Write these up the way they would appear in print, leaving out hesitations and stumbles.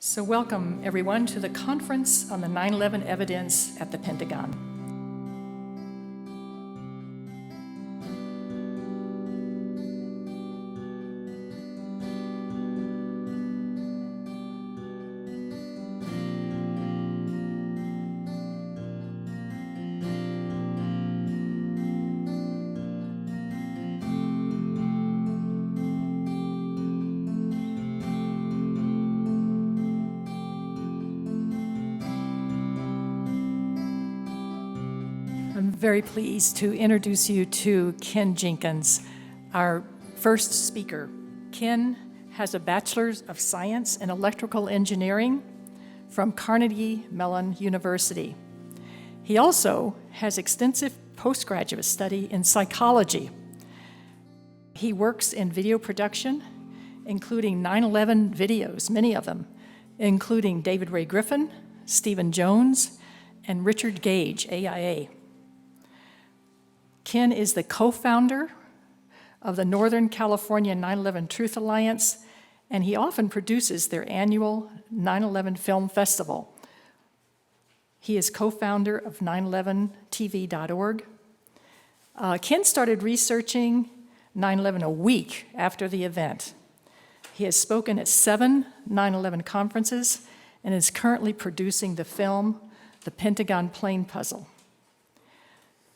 So welcome, everyone, to the conference on the 9/11 evidence at the Pentagon. I'm very pleased to introduce you to Ken Jenkins, our first speaker. Ken has a Bachelor's of Science in Electrical Engineering from Carnegie Mellon University. He also has extensive postgraduate study in psychology. He works in video production, including 9/11 videos, many of them, including David Ray Griffin, Stephen Jones, and Richard Gage, AIA. Ken is the co-founder of the Northern California 9/11 Truth Alliance, and he often produces their annual 9/11 Film Festival. He is co-founder of 911tv.org. Ken started researching 9/11 a week after the event. He has spoken at 7 9/11 conferences and is currently producing the film, The Pentagon Plane Puzzle.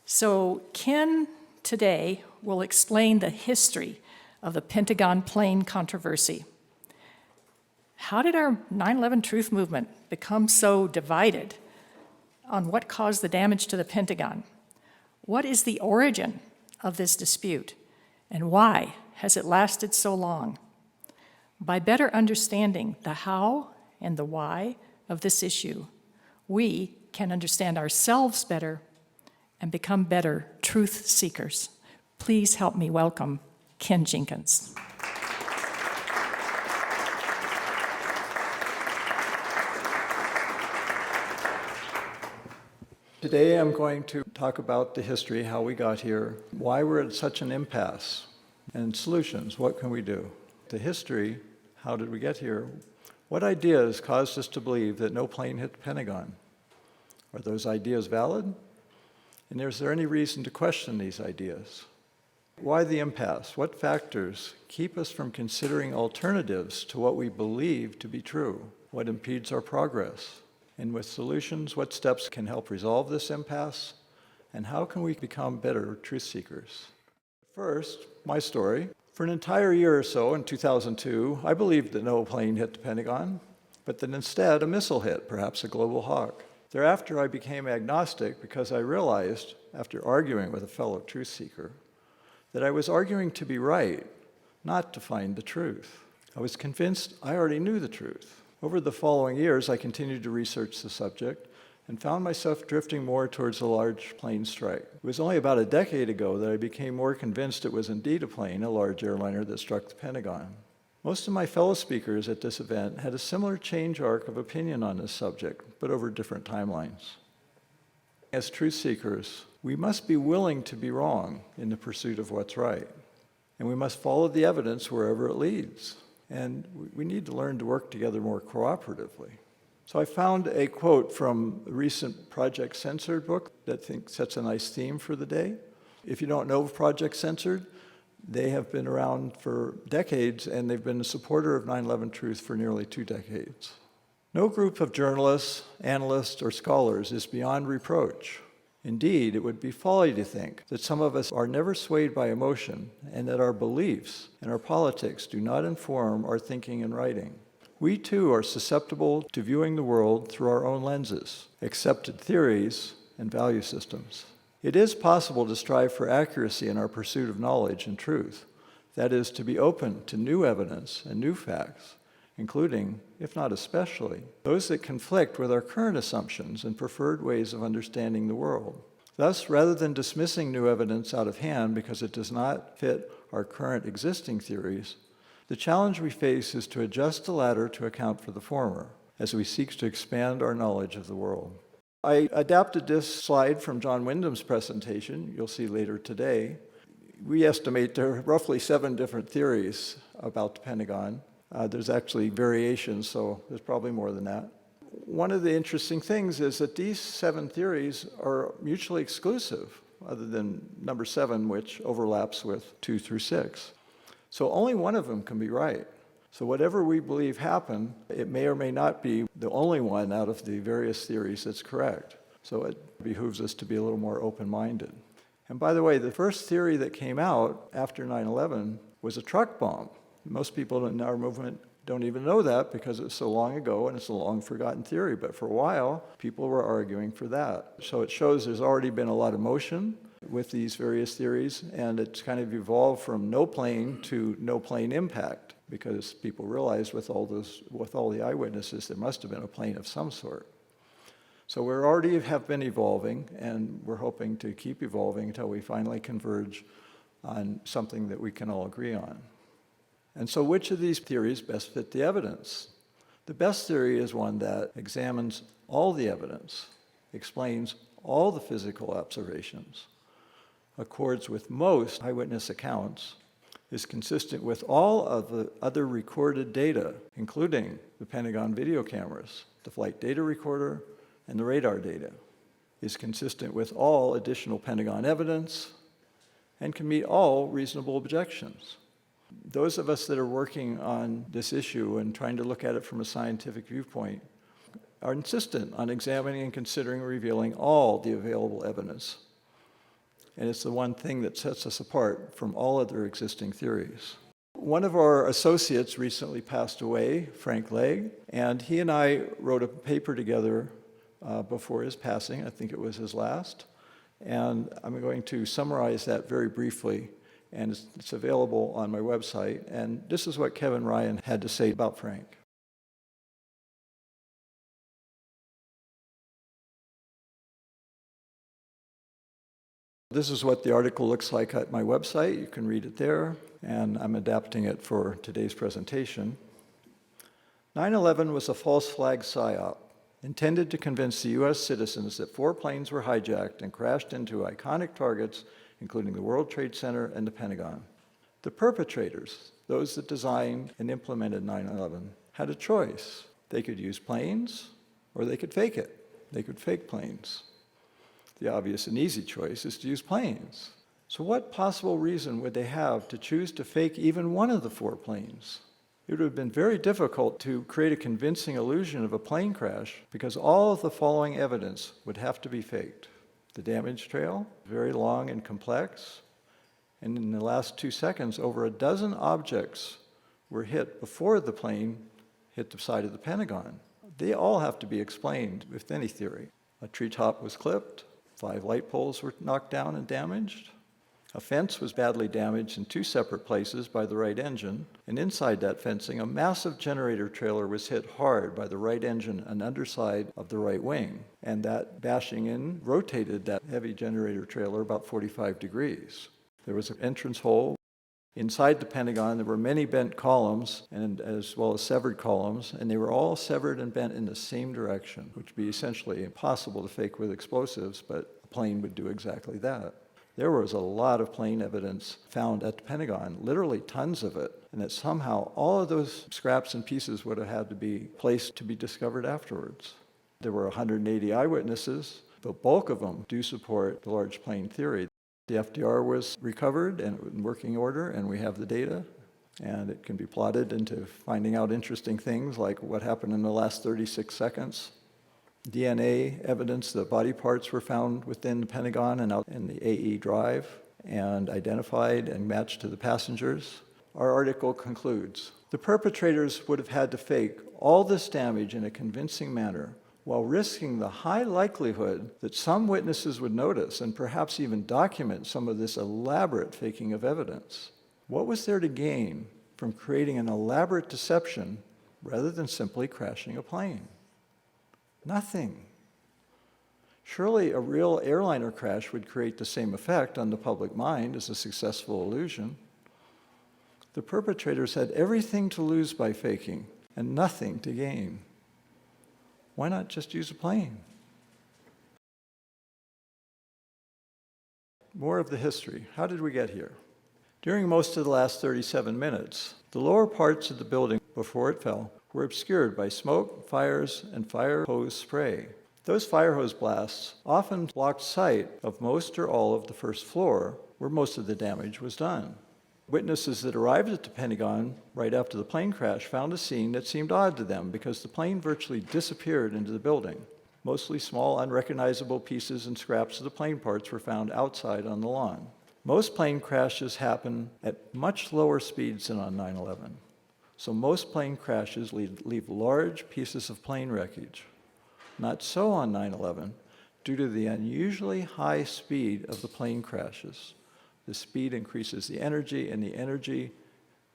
So Ken today will explain the history of the Pentagon plane controversy. How did our 9/11 truth movement become so divided on what caused the damage to the Pentagon? What is the origin of this dispute, and why has it lasted so long? By better understanding the how and the why of this issue, we can understand ourselves better and become better truth seekers. Please help me welcome Ken Jenkins. Today I'm going to talk about the history, how we got here, why we're at such an impasse, and solutions, what can we do? The history, how did we get here? What ideas caused us to believe that no plane hit the Pentagon? Are those ideas valid? And is there any reason to question these ideas? Why the impasse? What factors keep us from considering alternatives to what we believe to be true? What impedes our progress? And with solutions, what steps can help resolve this impasse? And how can we become better truth seekers? First, my story. For an entire year or so in 2002, I believed that no plane hit the Pentagon, but that instead a missile hit, perhaps a global hawk. Thereafter, I became agnostic because I realized, after arguing with a fellow truth seeker, that I was arguing to be right, not to find the truth. I was convinced I already knew the truth. Over the following years, I continued to research the subject and found myself drifting more towards a large plane strike. It was only about a decade ago that I became more convinced it was indeed a plane, a large airliner that struck the Pentagon. Most of my fellow speakers at this event had a similar change arc of opinion on this subject, but over different timelines. As truth seekers, we must be willing to be wrong in the pursuit of what's right, and we must follow the evidence wherever it leads. And we need to learn to work together more cooperatively. So I found a quote from a recent Project Censored book that I think sets a nice theme for the day. If you don't know of Project Censored, they have been around for decades, and they've been a supporter of 9/11 truth for nearly 2 decades. No group of journalists, analysts, or scholars is beyond reproach. Indeed, it would be folly to think that some of us are never swayed by emotion and that our beliefs and our politics do not inform our thinking and writing. We too are susceptible to viewing the world through our own lenses, accepted theories, and value systems. It is possible to strive for accuracy in our pursuit of knowledge and truth. That is, to be open to new evidence and new facts, including, if not especially, those that conflict with our current assumptions and preferred ways of understanding the world. Thus, rather than dismissing new evidence out of hand because it does not fit our current existing theories, the challenge we face is to adjust the latter to account for the former, as we seek to expand our knowledge of the world. I adapted this slide from John Wyndham's presentation, you'll see later today. We estimate there are roughly 7 different theories about the Pentagon. There's actually variations, so there's probably more than that. One of the interesting things is that these 7 theories are mutually exclusive, other than number 7, which overlaps with 2 through 6. So only one of them can be right. So whatever we believe happened, it may or may not be the only one out of the various theories that's correct. So it behooves us to be a little more open-minded. And by the way, the first theory that came out after 9/11 was a truck bomb. Most people in our movement don't even know that because it's so long ago and it's a long forgotten theory. But for a while, people were arguing for that. So it shows there's already been a lot of motion with these various theories, and it's kind of evolved from no plane to no plane impact, because people realized with all the eyewitnesses, there must have been a plane of some sort. So we already have been evolving, and we're hoping to keep evolving until we finally converge on something that we can all agree on. And so which of these theories best fit the evidence? The best theory is one that examines all the evidence, explains all the physical observations, accords with most eyewitness accounts, is consistent with all of the other recorded data, including the Pentagon video cameras, the flight data recorder, and the radar data, is consistent with all additional Pentagon evidence, and can meet all reasonable objections. Those of us that are working on this issue and trying to look at it from a scientific viewpoint are insistent on examining and considering and revealing all the available evidence. And it's the one thing that sets us apart from all other existing theories. One of our associates recently passed away, Frank Legg, and he and I wrote a paper together before his passing. I think it was his last. And I'm going to summarize that very briefly, and it's available on my website. And this is what Kevin Ryan had to say about Frank. This is what the article looks like at my website. You can read it there, and I'm adapting it for today's presentation. 9/11 was a false flag psyop intended to convince the U.S. citizens that 4 planes were hijacked and crashed into iconic targets, including the World Trade Center and the Pentagon. The perpetrators, those that designed and implemented 9/11, had a choice. They could use planes, or they could fake it. They could fake planes. The obvious and easy choice is to use planes. So what possible reason would they have to choose to fake even one of the 4 planes? It would have been very difficult to create a convincing illusion of a plane crash because all of the following evidence would have to be faked. The damage trail, very long and complex, and in the last 2 seconds, over a dozen objects were hit before the plane hit the side of the Pentagon. They all have to be explained with any theory. A treetop was clipped, 5 light poles were knocked down and damaged. A fence was badly damaged in 2 separate places by the right engine, and inside that fencing, a massive generator trailer was hit hard by the right engine and underside of the right wing, and that bashing in rotated that heavy generator trailer about 45 degrees. There was an entrance hole. Inside the Pentagon, there were many bent columns, and as well as severed columns, and they were all severed and bent in the same direction, which would be essentially impossible to fake with explosives, but a plane would do exactly that. There was a lot of plane evidence found at the Pentagon, literally tons of it, and that somehow all of those scraps and pieces would have had to be placed to be discovered afterwards. There were 180 eyewitnesses. The bulk of them do support the large plane theory. The FDR was recovered and in working order, and we have the data, and it can be plotted into finding out interesting things like what happened in the last 36 seconds. DNA evidence, the body parts were found within the Pentagon and out in the AE drive and identified and matched to the passengers. Our article concludes, the perpetrators would have had to fake all this damage in a convincing manner while risking the high likelihood that some witnesses would notice and perhaps even document some of this elaborate faking of evidence. What was there to gain from creating an elaborate deception rather than simply crashing a plane? Nothing. Surely a real airliner crash would create the same effect on the public mind as a successful illusion. The perpetrators had everything to lose by faking and nothing to gain. Why not just use a plane? More of the history. How did we get here? During most of the last 37 minutes, the lower parts of the building before it fell, were obscured by smoke, fires, and fire hose spray. Those fire hose blasts often blocked sight of most or all of the first floor, where most of the damage was done. Witnesses that arrived at the Pentagon right after the plane crash found a scene that seemed odd to them because the plane virtually disappeared into the building. Mostly small, unrecognizable pieces and scraps of the plane parts were found outside on the lawn. Most plane crashes happen at much lower speeds than on 9/11. So most plane crashes leave large pieces of plane wreckage. Not so on 9/11, due to the unusually high speed of the plane crashes. The speed increases the energy, and the energy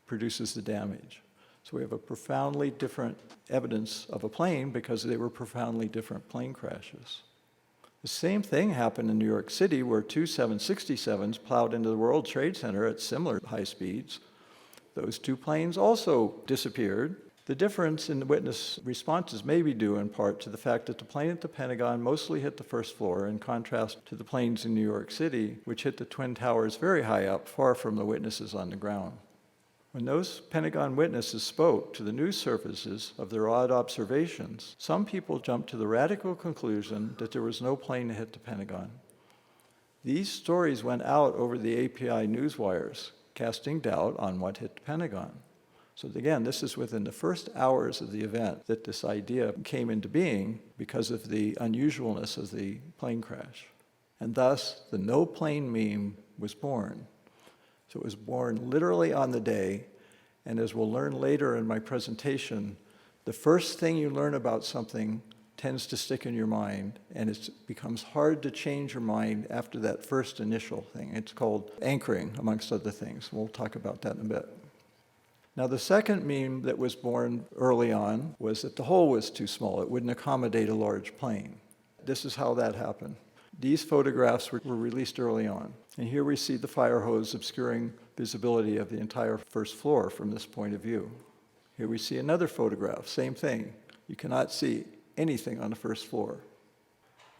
produces the damage. So we have a profoundly different evidence of a plane because they were profoundly different plane crashes. The same thing happened in New York City, where two 767s plowed into the World Trade Center at similar high speeds. Those two planes also disappeared. The difference in the witness responses may be due in part to the fact that the plane at the Pentagon mostly hit the first floor, in contrast to the planes in New York City, which hit the Twin Towers very high up, far from the witnesses on the ground. When those Pentagon witnesses spoke to the news services of their odd observations, some people jumped to the radical conclusion that there was no plane that hit the Pentagon. These stories went out over the API news wires, casting doubt on what hit the Pentagon. So again, this is within the first hours of the event that this idea came into being because of the unusualness of the plane crash. And thus, the no plane meme was born. So it was born literally on the day, and as we'll learn later in my presentation, the first thing you learn about something tends to stick in your mind, and it becomes hard to change your mind after that first initial thing. It's called anchoring, amongst other things. We'll talk about that in a bit. Now, the second meme that was born early on was that the hole was too small. It wouldn't accommodate a large plane. This is how that happened. These photographs were released early on. And here we see the fire hose obscuring visibility of the entire first floor from this point of view. Here we see another photograph, same thing. You cannot see anything on the first floor.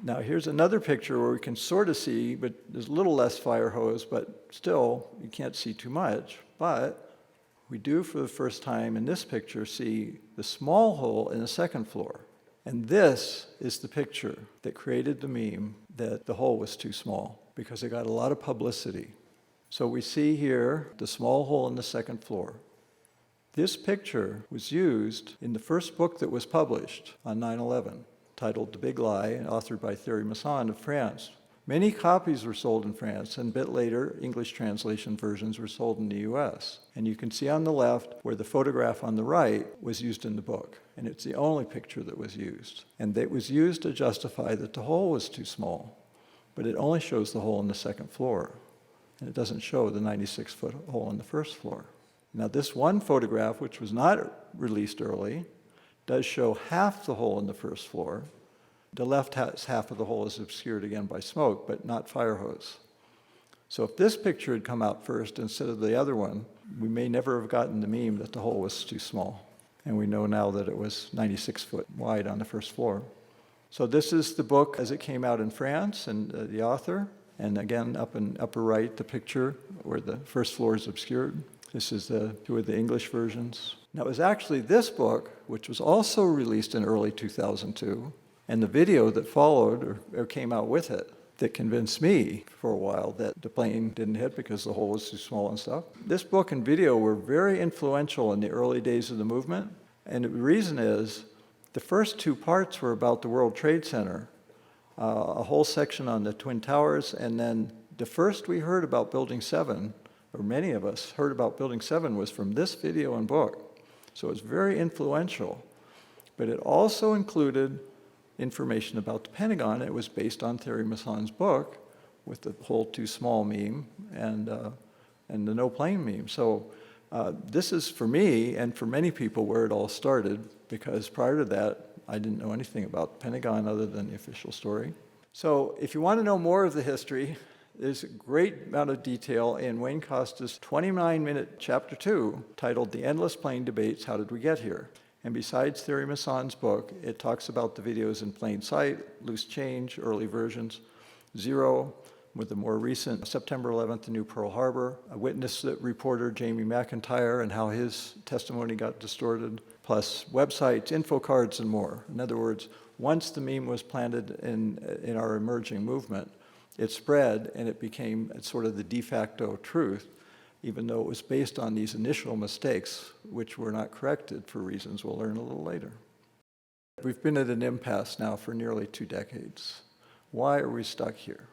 Now here's another picture where we can sort of see, but there's a little less fire hose, but still you can't see too much. But we do, for the first time in this picture, see the small hole in the second floor. And this is the picture that created the meme that the hole was too small, because it got a lot of publicity. So we see here the small hole in the second floor. This picture was used in the first book that was published on 9/11, titled The Big Lie, and authored by Thierry Masson of France. Many copies were sold in France, and a bit later, English translation versions were sold in the US. And you can see on the left where the photograph on the right was used in the book. And it's the only picture that was used. And it was used to justify that the hole was too small. But it only shows the hole in the second floor. And it doesn't show the 96-foot hole in the first floor. Now, this one photograph, which was not released early, does show half the hole in the first floor. The left half of the hole is obscured again by smoke, but not fire hose. So if this picture had come out first instead of the other one, we may never have gotten the meme that the hole was too small. And we know now that it was 96 foot wide on the first floor. So this is the book as it came out in France, and the author. And again, up in upper right, the picture where the first floor is obscured. This is two of the English versions. Now, it was actually this book, which was also released in early 2002, and the video that followed or came out with it that convinced me for a while that the plane didn't hit because the hole was too small and stuff. This book and video were very influential in the early days of the movement. And the reason is the first two parts were about the World Trade Center, a whole section on the Twin Towers, and then the first we heard about Building 7, or many of us heard about Building 7, was from this video and book. So it's very influential. But it also included information about the Pentagon. It was based on Thierry Masson's book with the hole too small meme and the no plane meme. So this is, for me and for many people, where it all started, because prior to that, I didn't know anything about the Pentagon other than the official story. So if you want to know more of the history, there's a great amount of detail in Wayne Costa's 29-minute chapter 2 titled The Endless Plane Debates, How Did We Get Here? And besides Thierry Masson's book, it talks about the videos in plain sight, loose change, early versions, Zero, with the more recent September 11th in New Pearl Harbor, a witness reporter, Jamie McIntyre, and how his testimony got distorted, plus websites, info cards, and more. In other words, once the meme was planted in our emerging movement, it spread and it became sort of the de facto truth, even though it was based on these initial mistakes, which were not corrected for reasons we'll learn a little later. We've been at an impasse now for nearly 2 decades. Why are we stuck here?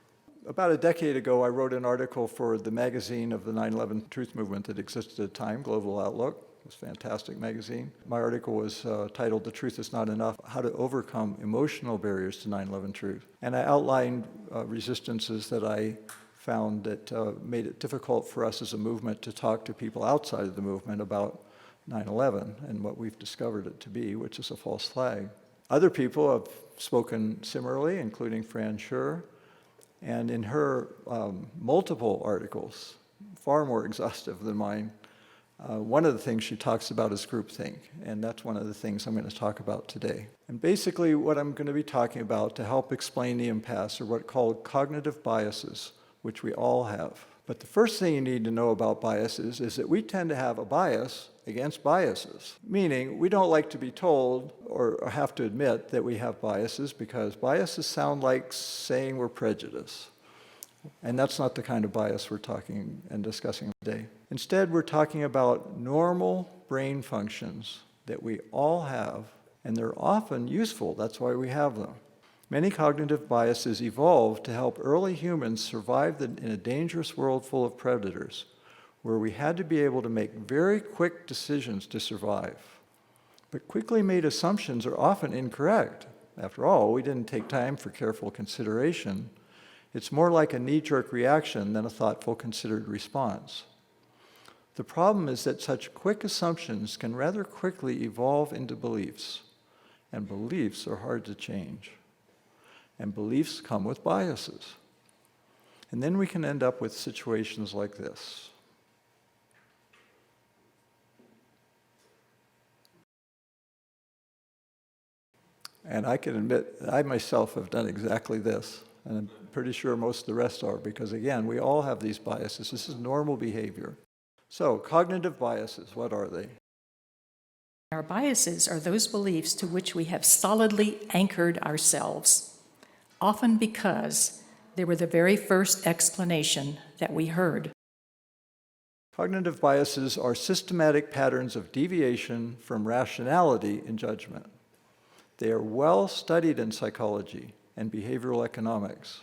About a decade ago, I wrote an article for the magazine of the 9/11 Truth Movement that existed at the time, Global Outlook. It was a fantastic magazine. My article was titled, "The Truth is Not Enough, How to Overcome Emotional Barriers to 9/11 Truth." And I outlined resistances that I found that made it difficult for us as a movement to talk to people outside of the movement about 9/11 and what we've discovered it to be, which is a false flag. Other people have spoken similarly, including Fran Scher, and in her multiple articles, far more exhaustive than mine, one of the things she talks about is groupthink, and that's one of the things I'm going to talk about today. And basically what I'm going to be talking about to help explain the impasse are what are called cognitive biases, which we all have. But the first thing you need to know about biases is that we tend to have a bias against biases, meaning we don't like to be told or have to admit that we have biases because biases sound like saying we're prejudiced. And that's not the kind of bias we're talking and discussing today. Instead, we're talking about normal brain functions that we all have, and they're often useful. That's why we have them. Many cognitive biases evolved to help early humans survive in a dangerous world full of predators, where we had to be able to make very quick decisions to survive. But quickly made assumptions are often incorrect. After all, we didn't take time for careful consideration. It's more like a knee-jerk reaction than a thoughtful, considered response. The problem is that such quick assumptions can rather quickly evolve into beliefs, and beliefs are hard to change. And beliefs come with biases. And then we can end up with situations like this. And I can admit, I myself have done exactly this, and I'm pretty sure most of the rest are, because again, we all have these biases. This is normal behavior. So, cognitive biases, what are they? Our biases are those beliefs to which we have solidly anchored ourselves, often because they were the very first explanation that we heard. Cognitive biases are systematic patterns of deviation from rationality in judgment. They are well studied in psychology and behavioral economics.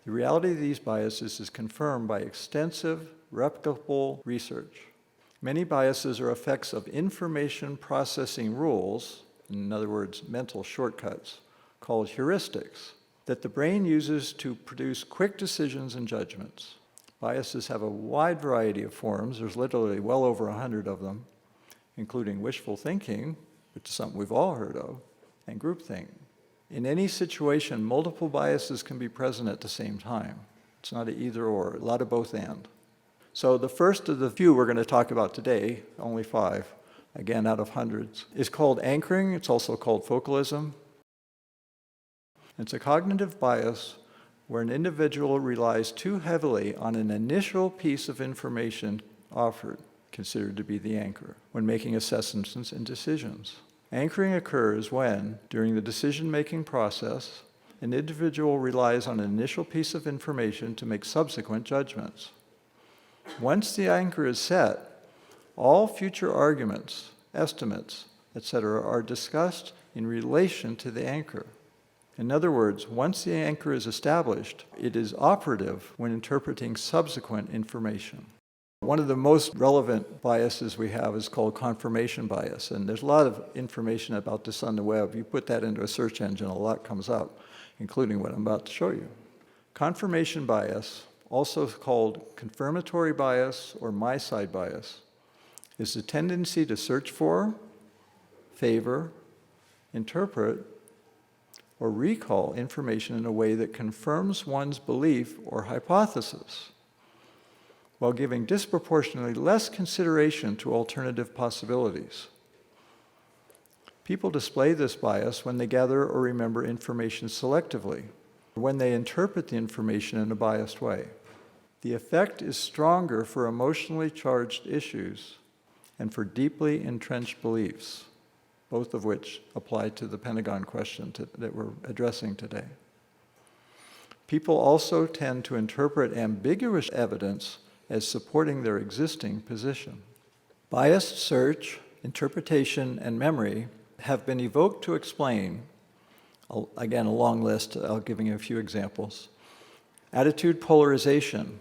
The reality of these biases is confirmed by extensive, replicable research. Many biases are effects of information processing rules, in other words, mental shortcuts, called heuristics, that the brain uses to produce quick decisions and judgments. Biases have a wide variety of forms. There's literally well over 100 of them, including wishful thinking, which is something we've all heard of, and groupthink. In any situation, multiple biases can be present at the same time. It's not an either or, a lot of both and. So the first of the few we're going to talk about today, only 5, again out of hundreds, is called anchoring. It's also called focalism. It's a cognitive bias where an individual relies too heavily on an initial piece of information offered, considered to be the anchor, when making assessments and decisions. Anchoring occurs when, during the decision-making process, an individual relies on an initial piece of information to make subsequent judgments. Once the anchor is set, all future arguments, estimates, etc., are discussed in relation to the anchor. In other words, once the anchor is established, it is operative when interpreting subsequent information. One of the most relevant biases we have is called confirmation bias, and there's a lot of information about this on the web. You put that into a search engine, a lot comes up, including what I'm about to show you. Confirmation bias, also called confirmatory bias or my-side bias, is the tendency to search for, favor, interpret, or recall information in a way that confirms one's belief or hypothesis, while giving disproportionately less consideration to alternative possibilities. People display this bias when they gather or remember information selectively, when they interpret the information in a biased way. The effect is stronger for emotionally charged issues and for deeply entrenched beliefs, both of which apply to the Pentagon question that we're addressing today. People also tend to interpret ambiguous evidence as supporting their existing position. Biased search, interpretation, and memory have been evoked to explain, again, a long list, I'll give you a few examples. Attitude polarization,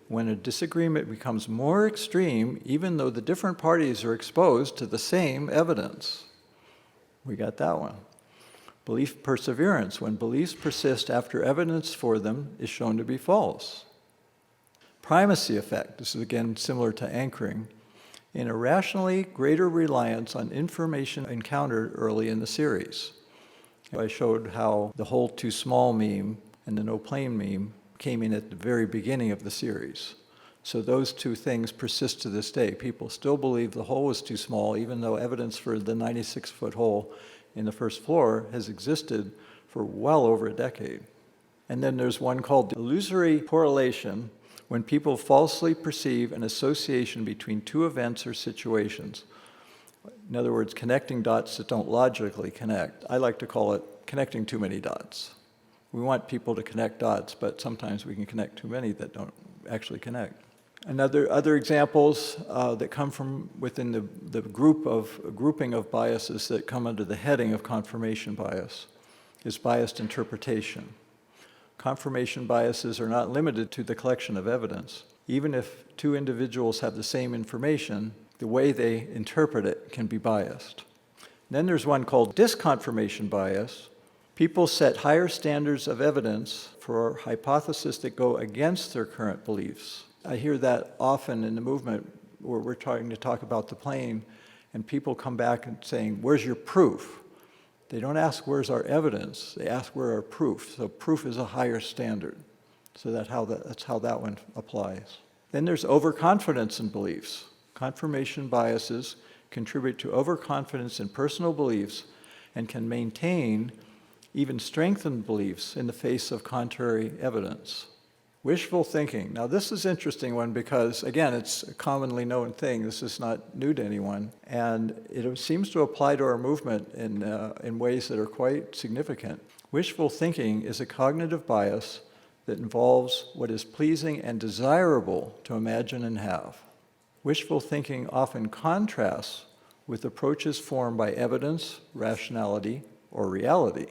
when a disagreement becomes more extreme, even though the different parties are exposed to the same evidence. We got that one. Belief perseverance, when beliefs persist after evidence for them is shown to be false. Primacy effect, this is again similar to anchoring, an irrationally greater reliance on information encountered early in the series. I showed how the whole too small meme and the no plane meme came in at the very beginning of the series. So those two things persist to this day. People still believe the hole was too small, even though evidence for the 96-foot hole in the first floor has existed for well over a decade. And then there's one called illusory correlation, when people falsely perceive an association between two events or situations. In other words, connecting dots that don't logically connect. I like to call it connecting too many dots. We want people to connect dots, but sometimes we can connect too many that don't actually connect. Other examples that come from within the grouping of biases that come under the heading of confirmation bias is biased interpretation. Confirmation biases are not limited to the collection of evidence. Even if two individuals have the same information, the way they interpret it can be biased. And then there's one called disconfirmation bias. People set higher standards of evidence for hypotheses that go against their current beliefs. I hear that often in the movement where we're trying to talk about the plane, and people come back and saying, where's your proof? They don't ask, where's our evidence? They ask, where our proof? So proof is a higher standard. So that's how that one applies. Then there's overconfidence in beliefs. Confirmation biases contribute to overconfidence in personal beliefs and can maintain, even strengthen beliefs in the face of contrary evidence. Wishful thinking. Now this is an interesting one because, again, it's a commonly known thing. This is not new to anyone. And it seems to apply to our movement in ways that are quite significant. Wishful thinking is a cognitive bias that involves what is pleasing and desirable to imagine and have. Wishful thinking often contrasts with approaches formed by evidence, rationality, or reality.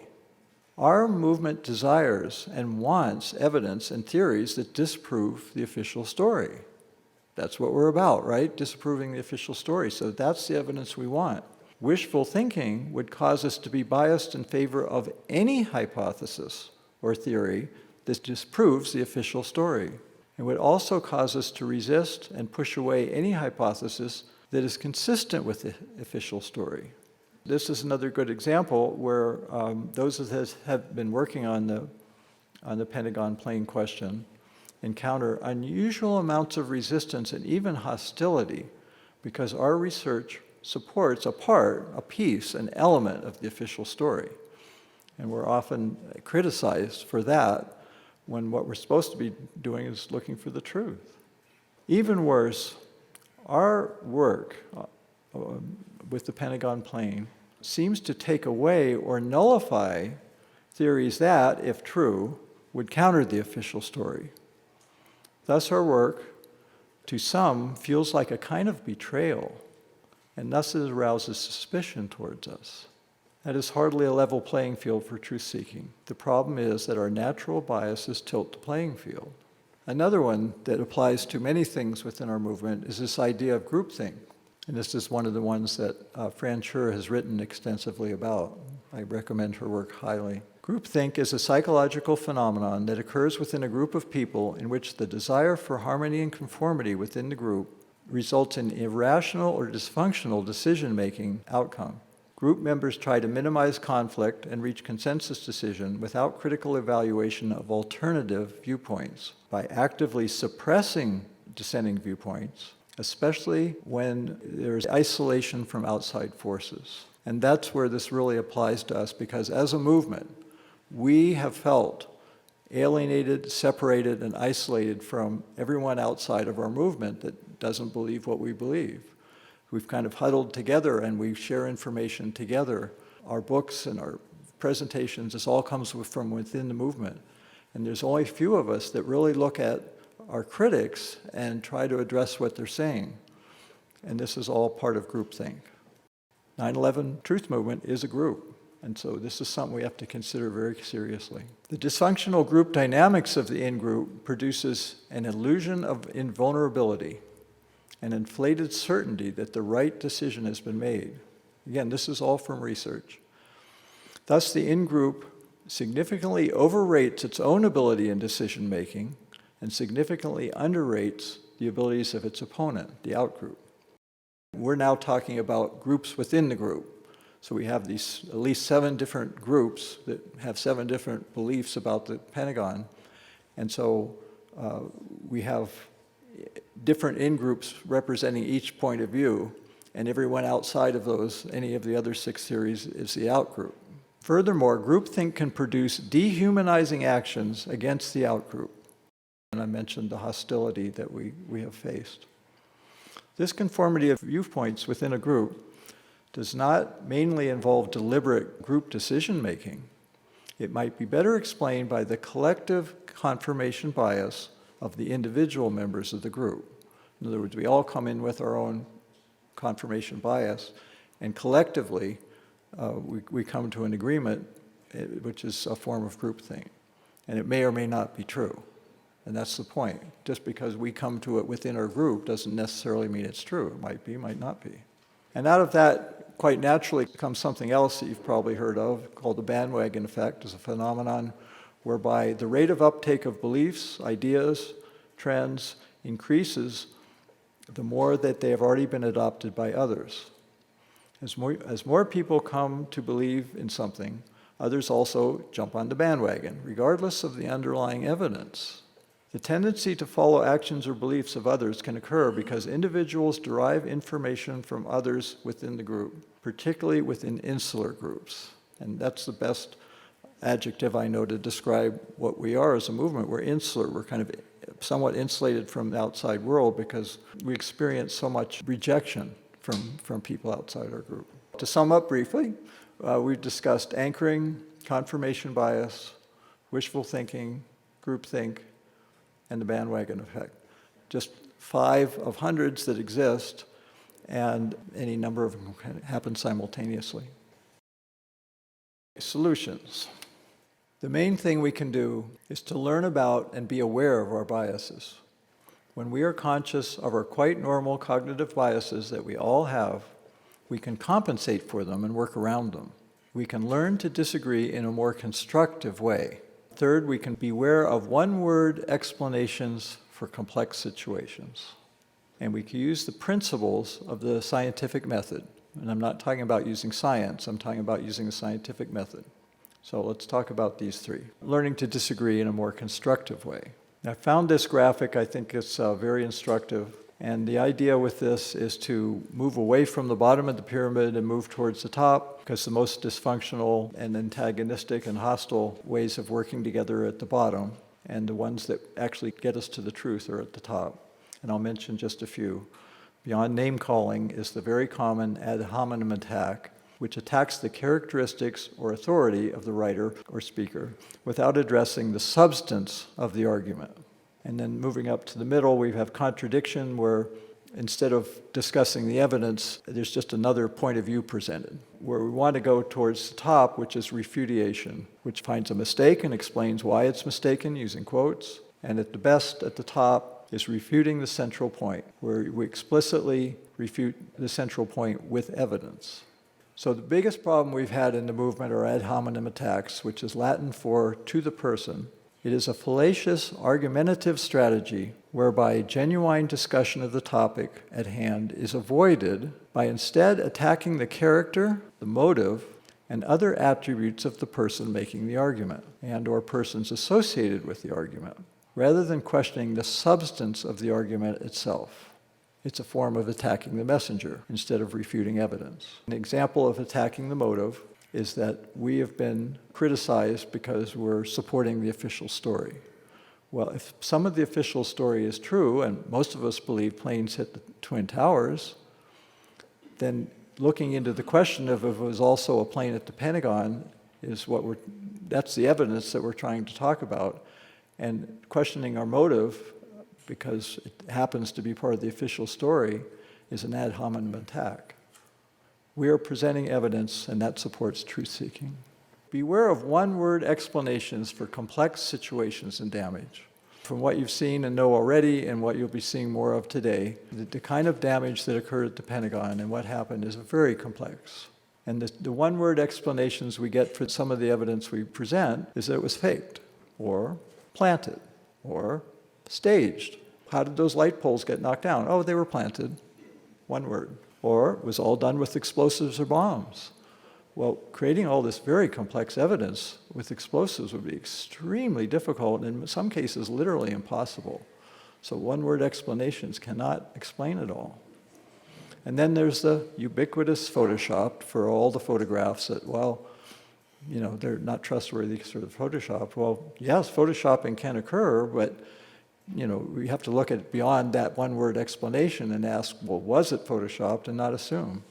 Our movement desires and wants evidence and theories that disprove the official story. That's what we're about, right? Disproving the official story. So that's the evidence we want. Wishful thinking would cause us to be biased in favor of any hypothesis or theory that disproves the official story. It would also cause us to resist and push away any hypothesis that is consistent with the official story. This is another good example where those of us have been working on the Pentagon plane question encounter unusual amounts of resistance and even hostility because our research supports a piece, an element of the official story. And we're often criticized for that when what we're supposed to be doing is looking for the truth. Even worse, our work with the Pentagon plane seems to take away or nullify theories that, if true, would counter the official story. Thus our work, to some, feels like a kind of betrayal, and thus it arouses suspicion towards us. That is hardly a level playing field for truth-seeking. The problem is that our natural biases tilt the playing field. Another one that applies to many things within our movement is this idea of groupthink. And this is one of the ones that Fran Scher has written extensively about. I recommend her work highly. Groupthink is a psychological phenomenon that occurs within a group of people in which the desire for harmony and conformity within the group results in irrational or dysfunctional decision-making outcome. Group members try to minimize conflict and reach consensus decision without critical evaluation of alternative viewpoints by actively suppressing dissenting viewpoints, especially when there's isolation from outside forces. And that's where this really applies to us, because as a movement, we have felt alienated, separated, and isolated from everyone outside of our movement that doesn't believe what we believe. We've kind of huddled together and we share information together. Our books and our presentations, this all comes from within the movement. And there's only a few of us that really look at our critics and try to address what they're saying. And this is all part of groupthink. 9/11 Truth Movement is a group, and so this is something we have to consider very seriously. The dysfunctional group dynamics of the in-group produces an illusion of invulnerability, an inflated certainty that the right decision has been made. Again, this is all from research. Thus, the in-group significantly overrates its own ability in decision-making and significantly underrates the abilities of its opponent, the out-group. We're now talking about groups within the group. So we have these at least 7 different groups that have 7 different beliefs about the Pentagon. And so we have different in-groups representing each point of view, and everyone outside of those, any of the other 6 theories, is the out-group. Furthermore, groupthink can produce dehumanizing actions against the out-group. And I mentioned the hostility that we have faced. This conformity of viewpoints within a group does not mainly involve deliberate group decision-making. It might be better explained by the collective confirmation bias of the individual members of the group. In other words, we all come in with our own confirmation bias, and collectively we come to an agreement, which is a form of groupthink. And it may or may not be true. And that's the point. Just because we come to it within our group doesn't necessarily mean it's true. It might be, might not be. And out of that, quite naturally, comes something else that you've probably heard of, called the bandwagon effect. It's a phenomenon whereby the rate of uptake of beliefs, ideas, trends increases the more that they have already been adopted by others. As more people come to believe in something, others also jump on the bandwagon, regardless of the underlying evidence. The tendency to follow actions or beliefs of others can occur because individuals derive information from others within the group, particularly within insular groups. And that's the best adjective I know to describe what we are as a movement. We're insular. We're kind of somewhat insulated from the outside world because we experience so much rejection from people outside our group. To sum up briefly, we've discussed anchoring, confirmation bias, wishful thinking, groupthink, and the bandwagon effect. Just 5 of hundreds that exist, and any number of them can happen simultaneously. Solutions. The main thing we can do is to learn about and be aware of our biases. When we are conscious of our quite normal cognitive biases that we all have, we can compensate for them and work around them. We can learn to disagree in a more constructive way. Third, we can beware of one-word explanations for complex situations. And we can use the principles of the scientific method. And I'm not talking about using science, I'm talking about using the scientific method. So let's talk about these 3. Learning to disagree in a more constructive way. I found this graphic, I think it's very instructive. And the idea with this is to move away from the bottom of the pyramid and move towards the top, because the most dysfunctional and antagonistic and hostile ways of working together are at the bottom, and the ones that actually get us to the truth are at the top. And I'll mention just a few. Beyond name-calling is the very common ad hominem attack, which attacks the characteristics or authority of the writer or speaker without addressing the substance of the argument. And then moving up to the middle, we have contradiction, where instead of discussing the evidence, there's just another point of view presented. Where we want to go towards the top, which is refutation, which finds a mistake and explains why it's mistaken using quotes. And at the best, at the top, is refuting the central point, where we explicitly refute the central point with evidence. So the biggest problem we've had in the movement are ad hominem attacks, which is Latin for to the person. It is a fallacious, argumentative strategy whereby genuine discussion of the topic at hand is avoided by instead attacking the character, the motive, and other attributes of the person making the argument and/or persons associated with the argument, rather than questioning the substance of the argument itself. It's a form of attacking the messenger instead of refuting evidence. An example of attacking the motive is that we have been criticized because we're supporting the official story. Well, if some of the official story is true, and most of us believe planes hit the Twin Towers, then looking into the question of if it was also a plane at the Pentagon is that's the evidence that we're trying to talk about. And questioning our motive, because it happens to be part of the official story, is an ad hominem attack. We are presenting evidence, and that supports truth-seeking. Beware of one-word explanations for complex situations and damage. From what you've seen and know already and what you'll be seeing more of today, the kind of damage that occurred at the Pentagon and what happened is very complex. And the one-word explanations we get for some of the evidence we present is that it was faked, or planted, or staged. How did those light poles get knocked down? Oh, they were planted. One word. Or it was all done with explosives or bombs. Well, creating all this very complex evidence with explosives would be extremely difficult, and in some cases literally impossible. So one-word explanations cannot explain it all. And then there's the ubiquitous Photoshop for all the photographs that, well, they're not trustworthy sort of Photoshop. Well, yes, Photoshopping can occur, but we have to look at beyond that one-word explanation and ask, well, was it Photoshopped, and not assume.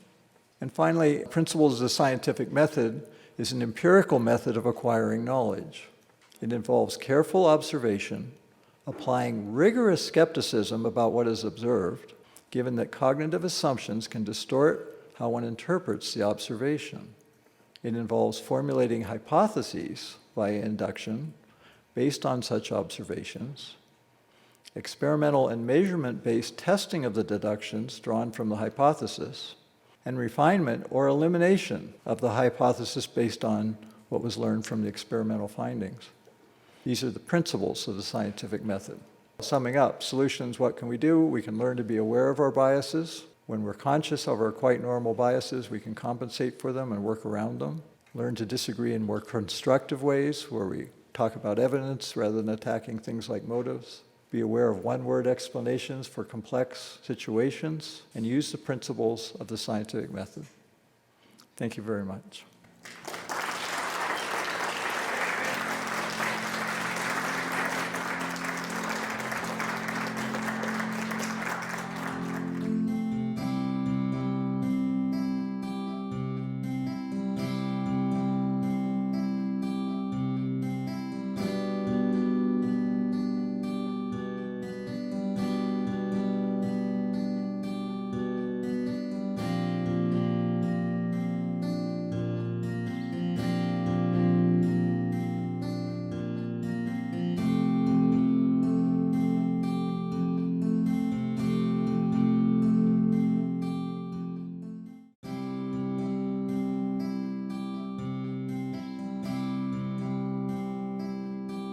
And finally, principles of the scientific method is an empirical method of acquiring knowledge. It involves careful observation, applying rigorous skepticism about what is observed, given that cognitive assumptions can distort how one interprets the observation. It involves formulating hypotheses via induction based on such observations, experimental and measurement-based testing of the deductions drawn from the hypothesis, and refinement or elimination of the hypothesis based on what was learned from the experimental findings. These are the principles of the scientific method. Summing up, solutions, what can we do? We can learn to be aware of our biases. When we're conscious of our quite normal biases, we can compensate for them and work around them. Learn to disagree in more constructive ways, where we talk about evidence rather than attacking things like motives. Be aware of one-word explanations for complex situations, and use the principles of the scientific method. Thank you very much.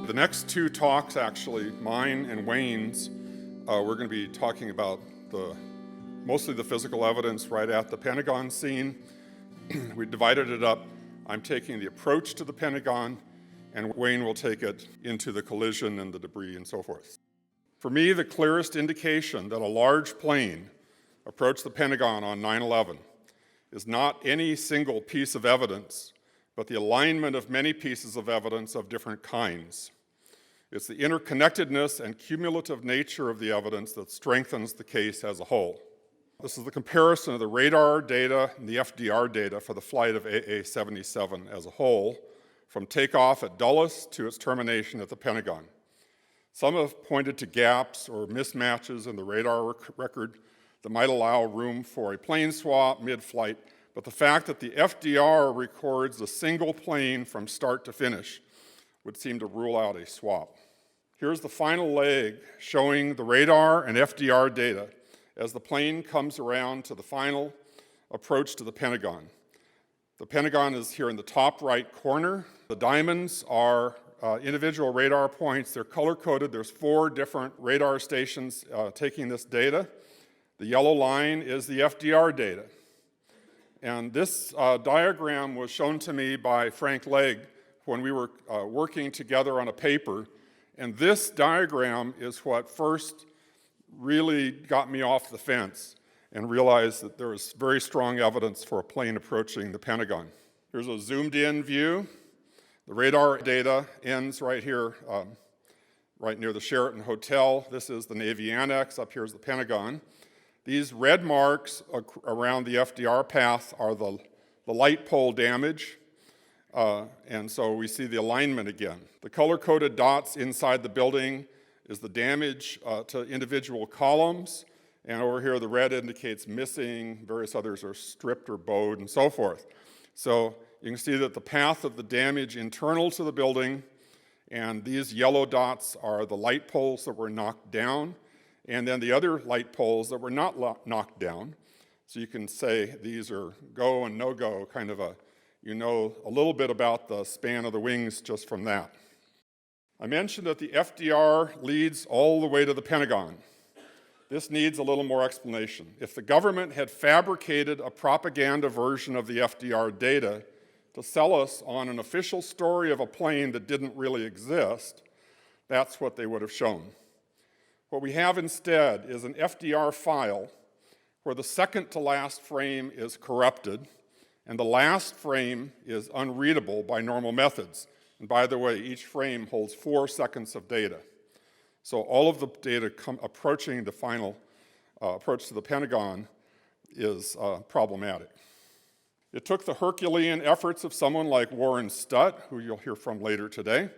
The next two talks, actually, mine and Wayne's, we're going to be talking about mostly the physical evidence right at the Pentagon scene. We divided it up. I'm taking the approach to the Pentagon, and Wayne will take it into the collision and the debris and so forth. For me, the clearest indication that a large plane approached the Pentagon on 9/11 is not any single piece of evidence, but the alignment of many pieces of evidence of different kinds. It's the interconnectedness and cumulative nature of the evidence that strengthens the case as a whole. This is the comparison of the radar data and the FDR data for the flight of AA-77 as a whole, from takeoff at Dulles to its termination at the Pentagon. Some have pointed to gaps or mismatches in the radar record that might allow room for a plane swap mid-flight, but the fact that the FDR records a single plane from start to finish would seem to rule out a swap. Here's the final leg showing the radar and FDR data as the plane comes around to the final approach to the Pentagon. The Pentagon is here in the top right corner. The diamonds are individual radar points. They're color-coded. There's 4 different radar stations taking this data. The yellow line is the FDR data. And this diagram was shown to me by Frank Legg when we were working together on a paper. And this diagram is what first really got me off the fence and realized that there was very strong evidence for a plane approaching the Pentagon. Here's a zoomed-in view. The radar data ends right here, right near the Sheraton Hotel. This is the Navy Annex. Up here is the Pentagon. These red marks around the FDR path are the light pole damage, and so we see the alignment again. The color-coded dots inside the building is the damage to individual columns, and over here the red indicates missing, various others are stripped or bowed, and so forth. So you can see that the path of the damage internal to the building, and these yellow dots are the light poles that were knocked down, and then the other light poles that were not knocked down. So you can say these are go and no-go, kind of you know a little bit about the span of the wings just from that. I mentioned that the FDR leads all the way to the Pentagon. This needs a little more explanation. If the government had fabricated a propaganda version of the FDR data to sell us on an official story of a plane that didn't really exist, that's what they would have shown. What we have instead is an FDR file where the second to last frame is corrupted and the last frame is unreadable by normal methods. And by the way, each frame holds 4 seconds of data. So all of the data approaching the final approach to the Pentagon is problematic. It took the Herculean efforts of someone like Warren Stutt, who you'll hear from later today,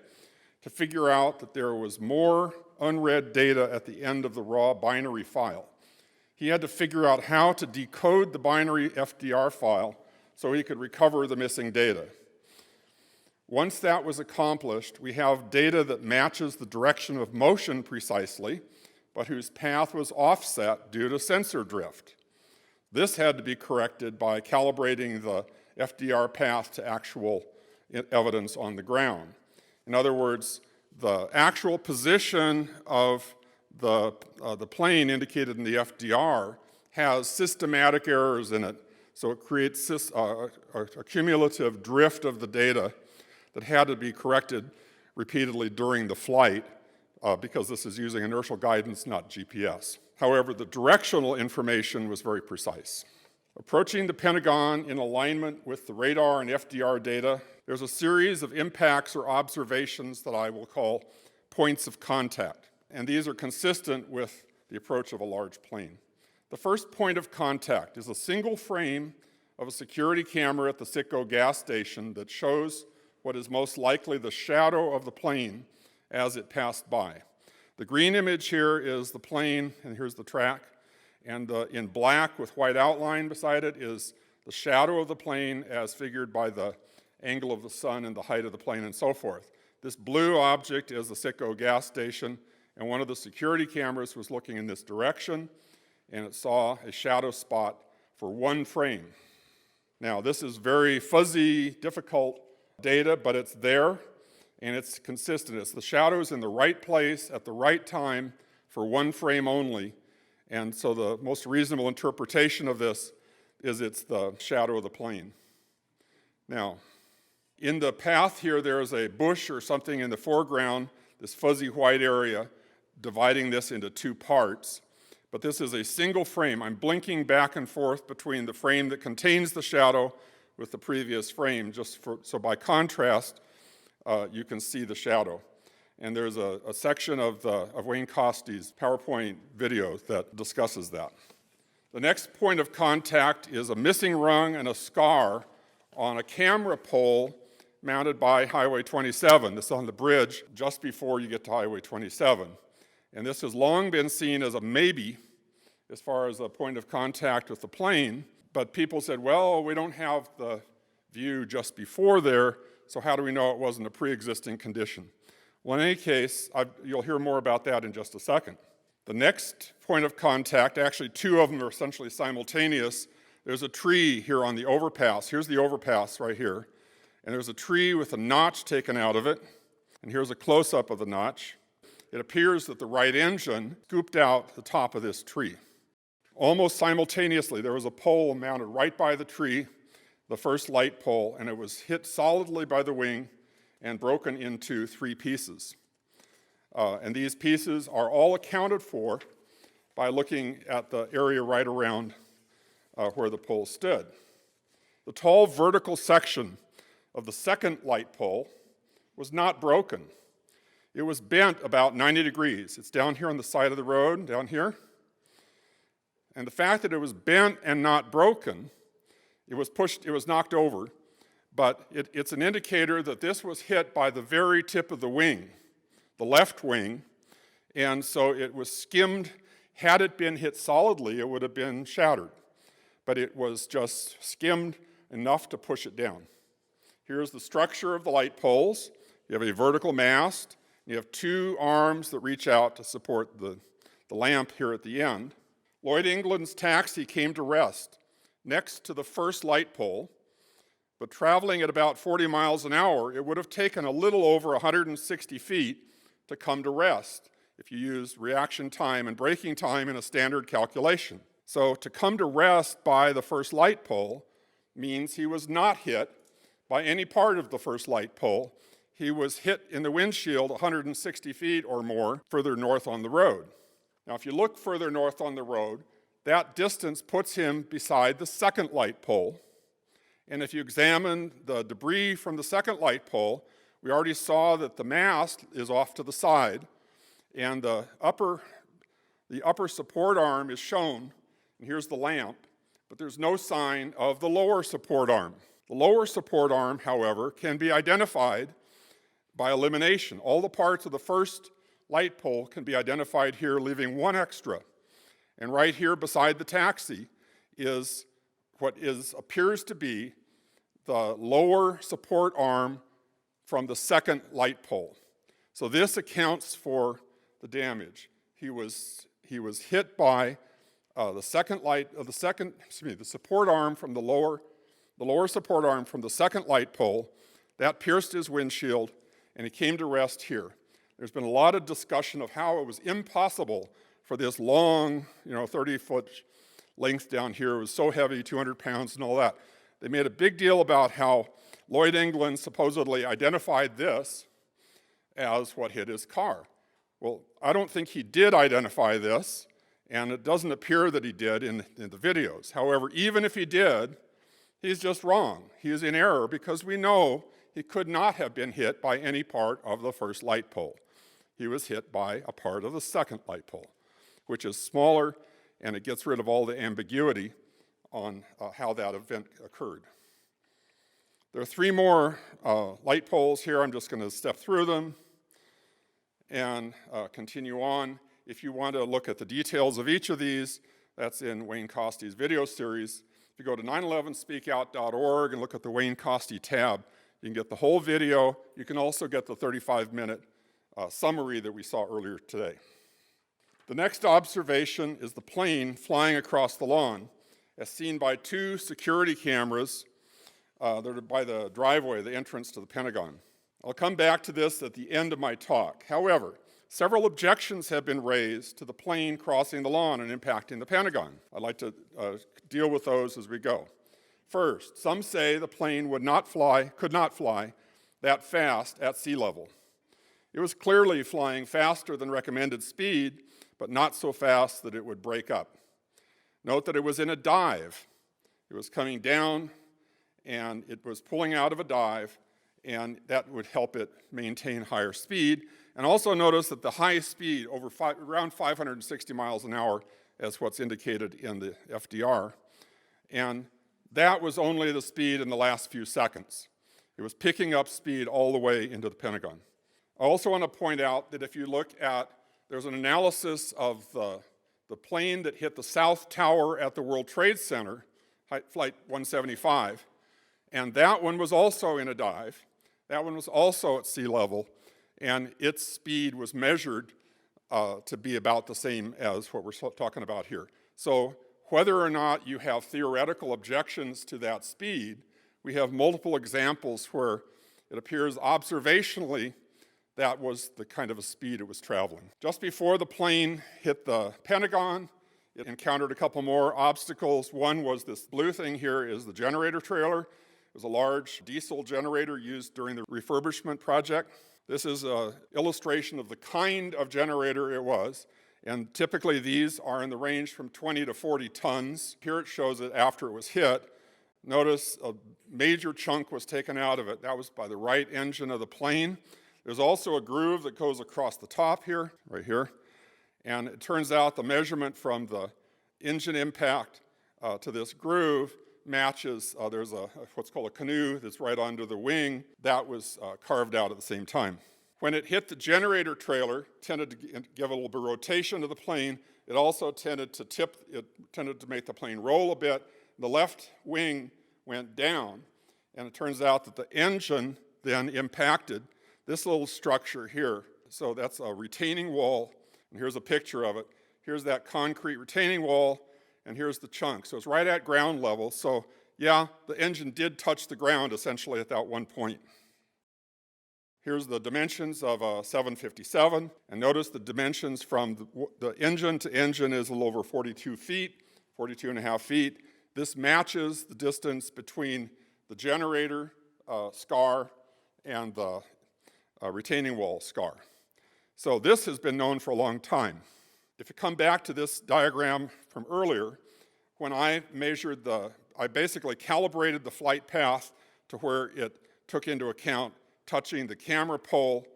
to figure out that there was more unread data at the end of the raw binary file. He had to figure out how to decode the binary FDR file so he could recover the missing data. Once that was accomplished, we have data that matches the direction of motion precisely, but whose path was offset due to sensor drift. This had to be corrected by calibrating the FDR path to actual evidence on the ground. In other words, the actual position of the plane indicated in the FDR has systematic errors in it, so it creates a cumulative drift of the data that had to be corrected repeatedly during the flight because this is using inertial guidance, not GPS. However, the directional information was very precise. Approaching the Pentagon in alignment with the radar and FDR data, there's a series of impacts or observations that I will call points of contact, and these are consistent with the approach of a large plane. The first point of contact is a single frame of a security camera at the Citgo gas station that shows what is most likely the shadow of the plane as it passed by. The green image here is the plane, and here's the track, and in black with white outline beside it is the shadow of the plane as figured by the angle of the sun and the height of the plane and so forth. This blue object is the Citgo gas station, and one of the security cameras was looking in this direction, and it saw a shadow spot for one frame. Now, this is very fuzzy, difficult data, but it's there, and it's consistent. It's the shadows in the right place at the right time for one frame only, and so the most reasonable interpretation of this is it's the shadow of the plane. Now, in the path here, there is a bush or something in the foreground, this fuzzy white area, dividing this into 2 parts. But this is a single frame. I'm blinking back and forth between the frame that contains the shadow with the previous frame, so by contrast, you can see the shadow. And there's a section of Wayne Costy's PowerPoint video that discusses that. The next point of contact is a missing rung and a scar on a camera pole mounted by Highway 27. This is on the bridge just before you get to Highway 27. And this has long been seen as a maybe as far as a point of contact with the plane, but people said, well, we don't have the view just before there, so how do we know it wasn't a pre-existing condition? Well, in any case, you'll hear more about that in just a second. The next point of contact, actually 2 of them are essentially simultaneous. There's a tree here on the overpass. Here's the overpass right here. And there's a tree with a notch taken out of it. And here's a close-up of the notch. It appears that the right engine scooped out the top of this tree. Almost simultaneously, there was a pole mounted right by the tree, the first light pole, and it was hit solidly by the wing and broken into 3 pieces. And these pieces are all accounted for by looking at the area right around where the pole stood. The tall vertical section of the second light pole was not broken. It was bent about 90 degrees. It's down here on the side of the road, down here. And the fact that it was bent and not broken, it was knocked over, but it's an indicator that this was hit by the very tip of the wing, the left wing, and so it was skimmed. Had it been hit solidly, it would have been shattered, but it was just skimmed enough to push it down. Here's the structure of the light poles. You have a vertical mast. You have two arms that reach out to support the lamp here at the end. Lloyd England's taxi came to rest next to the first light pole, but traveling at about 40 miles an hour, it would have taken a little over 160 feet to come to rest if you use reaction time and braking time in a standard calculation. So to come to rest by the first light pole means he was not hit by any part of the first light pole. He was hit in the windshield 160 feet or more further north on the road. Now, if you look further north on the road, that distance puts him beside the second light pole. And if you examine the debris from the second light pole, we already saw that the mast is off to the side, and the upper support arm is shown, and here's the lamp, but there's no sign of the lower support arm. The lower support arm, however, can be identified by elimination. All the parts of the first light pole can be identified here, leaving one extra. And right here beside the taxi is what appears to be the lower support arm from the second light pole. So this accounts for the damage. He was hit by the support arm from the lower support arm from the second light pole. That pierced his windshield, and he came to rest here. There's been a lot of discussion of how it was impossible for this long, 30-foot length down here. It was so heavy, 200 pounds and all that. They made a big deal about how Lloyd England supposedly identified this as what hit his car. Well, I don't think he did identify this, and it doesn't appear that he did in the videos. However, even if he did, he's just wrong. He is in error because we know he could not have been hit by any part of the first light pole. He was hit by a part of the second light pole, which is smaller, and it gets rid of all the ambiguity on how that event occurred. There are three more light poles here. I'm just going to step through them and continue on. If you want to look at the details of each of these, that's in Wayne Costy's video series. If you go to 911speakout.org and look at the Wayne Costy tab, you can get the whole video. You can also get the 35-minute summary that we saw earlier today. The next observation is the plane flying across the lawn, as seen by two security cameras that are by the driveway, the entrance to the Pentagon. I'll come back to this at the end of my talk. However, several objections have been raised to the plane crossing the lawn and impacting the Pentagon. I'd like to deal with those as we go. First, some say the plane could not fly that fast at sea level. It was clearly flying faster than recommended speed, but not so fast that it would break up. Note that it was in a dive. It was coming down, and it was pulling out of a dive, and that would help it maintain higher speed. And also notice that the high speed, around 560 miles an hour, as what's indicated in the FDR, and that was only the speed in the last few seconds. It was picking up speed all the way into the Pentagon. I also want to point out that if you look at, there's an analysis of the plane that hit the South Tower at the World Trade Center, Flight 175, and that one was also in a dive. That one was also at sea level, and its speed was measured to be about the same as what we're talking about here. So whether or not you have theoretical objections to that speed, we have multiple examples where it appears observationally that was the kind of a speed it was traveling. Just before the plane hit the Pentagon, it encountered a couple more obstacles. One was this blue thing here is the generator trailer. It was a large diesel generator used during the refurbishment project. This is an illustration of the kind of generator it was. And typically these are in the range from 20 to 40 tons. Here it shows it after it was hit. Notice a major chunk was taken out of it. That was by the right engine of the plane. There's also a groove that goes across the top here, right here. And it turns out the measurement from the engine impact to this groove matches, there's what's called a canoe that's right under the wing. That was carved out at the same time. When it hit the generator trailer, it tended to give a little bit of rotation to the plane. It also tended to tip, it tended to make the plane roll a bit. The left wing went down, and it turns out that the engine then impacted this little structure here. So that's a retaining wall, and here's a picture of it. Here's that concrete retaining wall, and here's the chunk. So it's right at ground level. So yeah, the engine did touch the ground essentially at that one point. Here's the dimensions of a 757, and notice the dimensions from the engine to engine is a little over 42 feet, 42 and a half feet. This matches the distance between the generator scar and the retaining wall scar. So this has been known for a long time. If you come back to this diagram from earlier, when I measured I basically calibrated the flight path to where it took into account touching the camera pole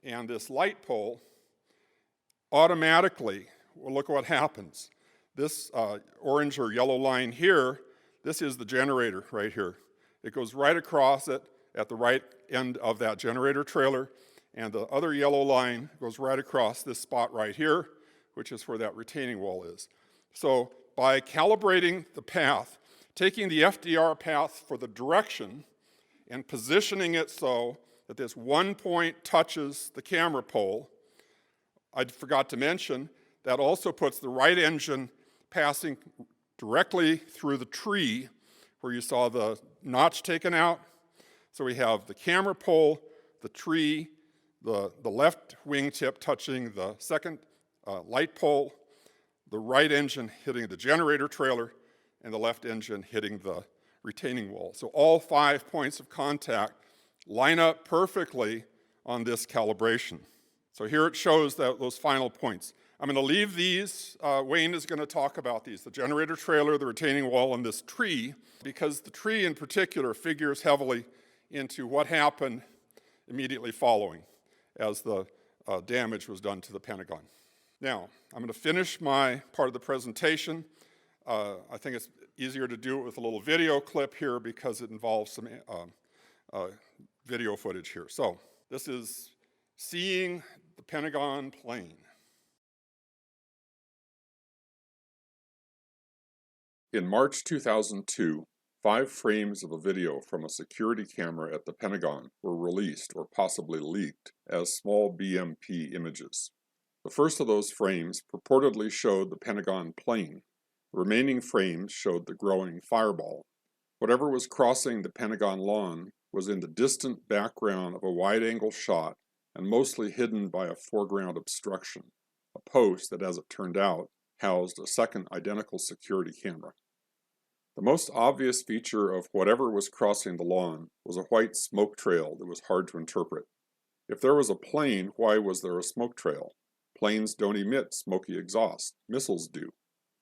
and this light pole, automatically, well, look what happens. This orange or yellow line here, this is the generator right here. It goes right across it at the right end of that generator trailer, and the other yellow line goes right across this spot right here, which is where that retaining wall is. So by calibrating the path, taking the FDR path for the direction and positioning it so that this one point touches the camera pole, I forgot to mention, that also puts the right engine passing directly through the tree where you saw the notch taken out. So we have the camera pole, the tree, the left wingtip touching the second light pole, the right engine hitting the generator trailer, and the left engine hitting the retaining wall. So all 5 points of contact line up perfectly on this calibration. So here it shows those final points. I'm going to leave these. Wayne is going to talk about these, the generator trailer, the retaining wall, and this tree, because the tree in particular figures heavily into what happened immediately following as the damage was done to the Pentagon. Now, I'm going to finish my part of the presentation. I think it's easier to do it with a little video clip here because it involves some video footage here. So this is seeing the Pentagon plane. In March 2002, 5 frames of a video from a security camera at the Pentagon were released or possibly leaked as small BMP images. The first of those frames purportedly showed the Pentagon plane. The remaining frames showed the growing fireball. Whatever was crossing the Pentagon lawn was in the distant background of a wide-angle shot and mostly hidden by a foreground obstruction, a post that, as it turned out, housed a second identical security camera. The most obvious feature of whatever was crossing the lawn was a white smoke trail that was hard to interpret. If there was a plane, why was there a smoke trail? Planes don't emit smoky exhaust. Missiles do.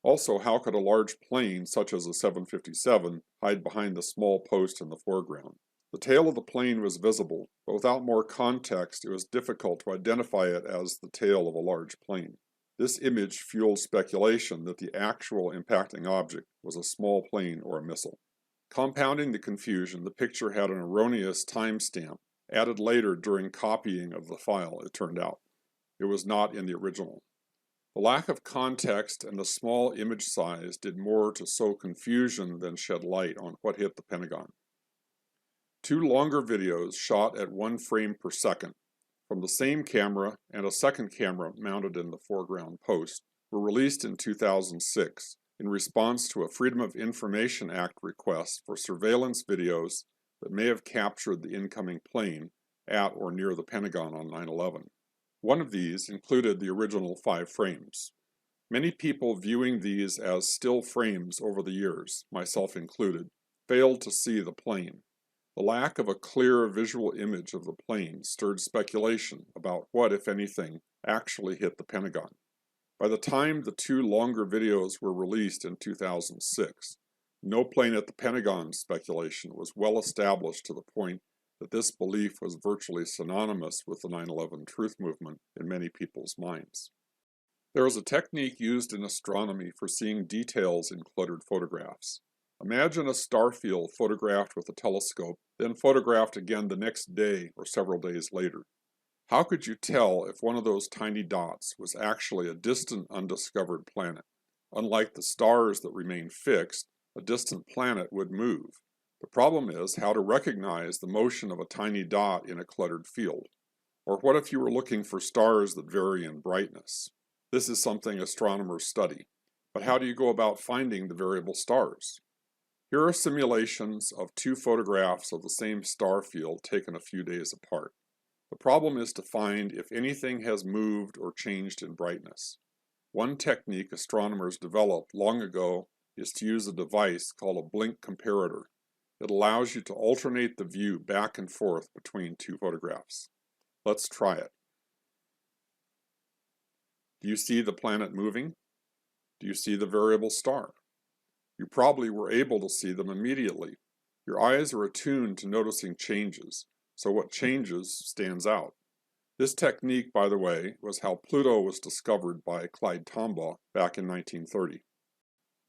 Also, how could a large plane, such as a 757, hide behind the small post in the foreground? The tail of the plane was visible, but without more context, it was difficult to identify it as the tail of a large plane. This image fueled speculation that the actual impacting object was a small plane or a missile. Compounding the confusion, the picture had an erroneous timestamp, added later during copying of the file, it turned out. It was not in the original. The lack of context and the small image size did more to sow confusion than shed light on what hit the Pentagon. 2 longer videos shot at 1 frame per second from the same camera and a second camera mounted in the foreground post were released in 2006 in response to a Freedom of Information Act request for surveillance videos that may have captured the incoming plane at or near the Pentagon on 9/11. One of these included the original 5 frames. Many people viewing these as still frames over the years, myself included, failed to see the plane. The lack of a clear visual image of the plane stirred speculation about what, if anything, actually hit the Pentagon. By the time the 2 longer videos were released in 2006, No plane at the Pentagon speculation was well established to the point that this belief was virtually synonymous with the 9/11 truth movement in many people's minds. There is a technique used in astronomy for seeing details in cluttered photographs. Imagine a star field photographed with a telescope, then photographed again the next day or several days later. How could you tell if one of those tiny dots was actually a distant undiscovered planet? Unlike the stars that remain fixed, a distant planet would move. The problem is how to recognize the motion of a tiny dot in a cluttered field. Or what if you were looking for stars that vary in brightness? This is something astronomers study. But how do you go about finding the variable stars? Here are simulations of two photographs of the same star field taken a few days apart. The problem is to find if anything has moved or changed in brightness. One technique astronomers developed long ago is to use a device called a blink comparator. It allows you to alternate the view back and forth between two photographs. Let's try it. Do you see the planet moving? Do you see the variable star? You probably were able to see them immediately. Your eyes are attuned to noticing changes, so what changes stands out. This technique, by the way, was how Pluto was discovered by Clyde Tombaugh back in 1930.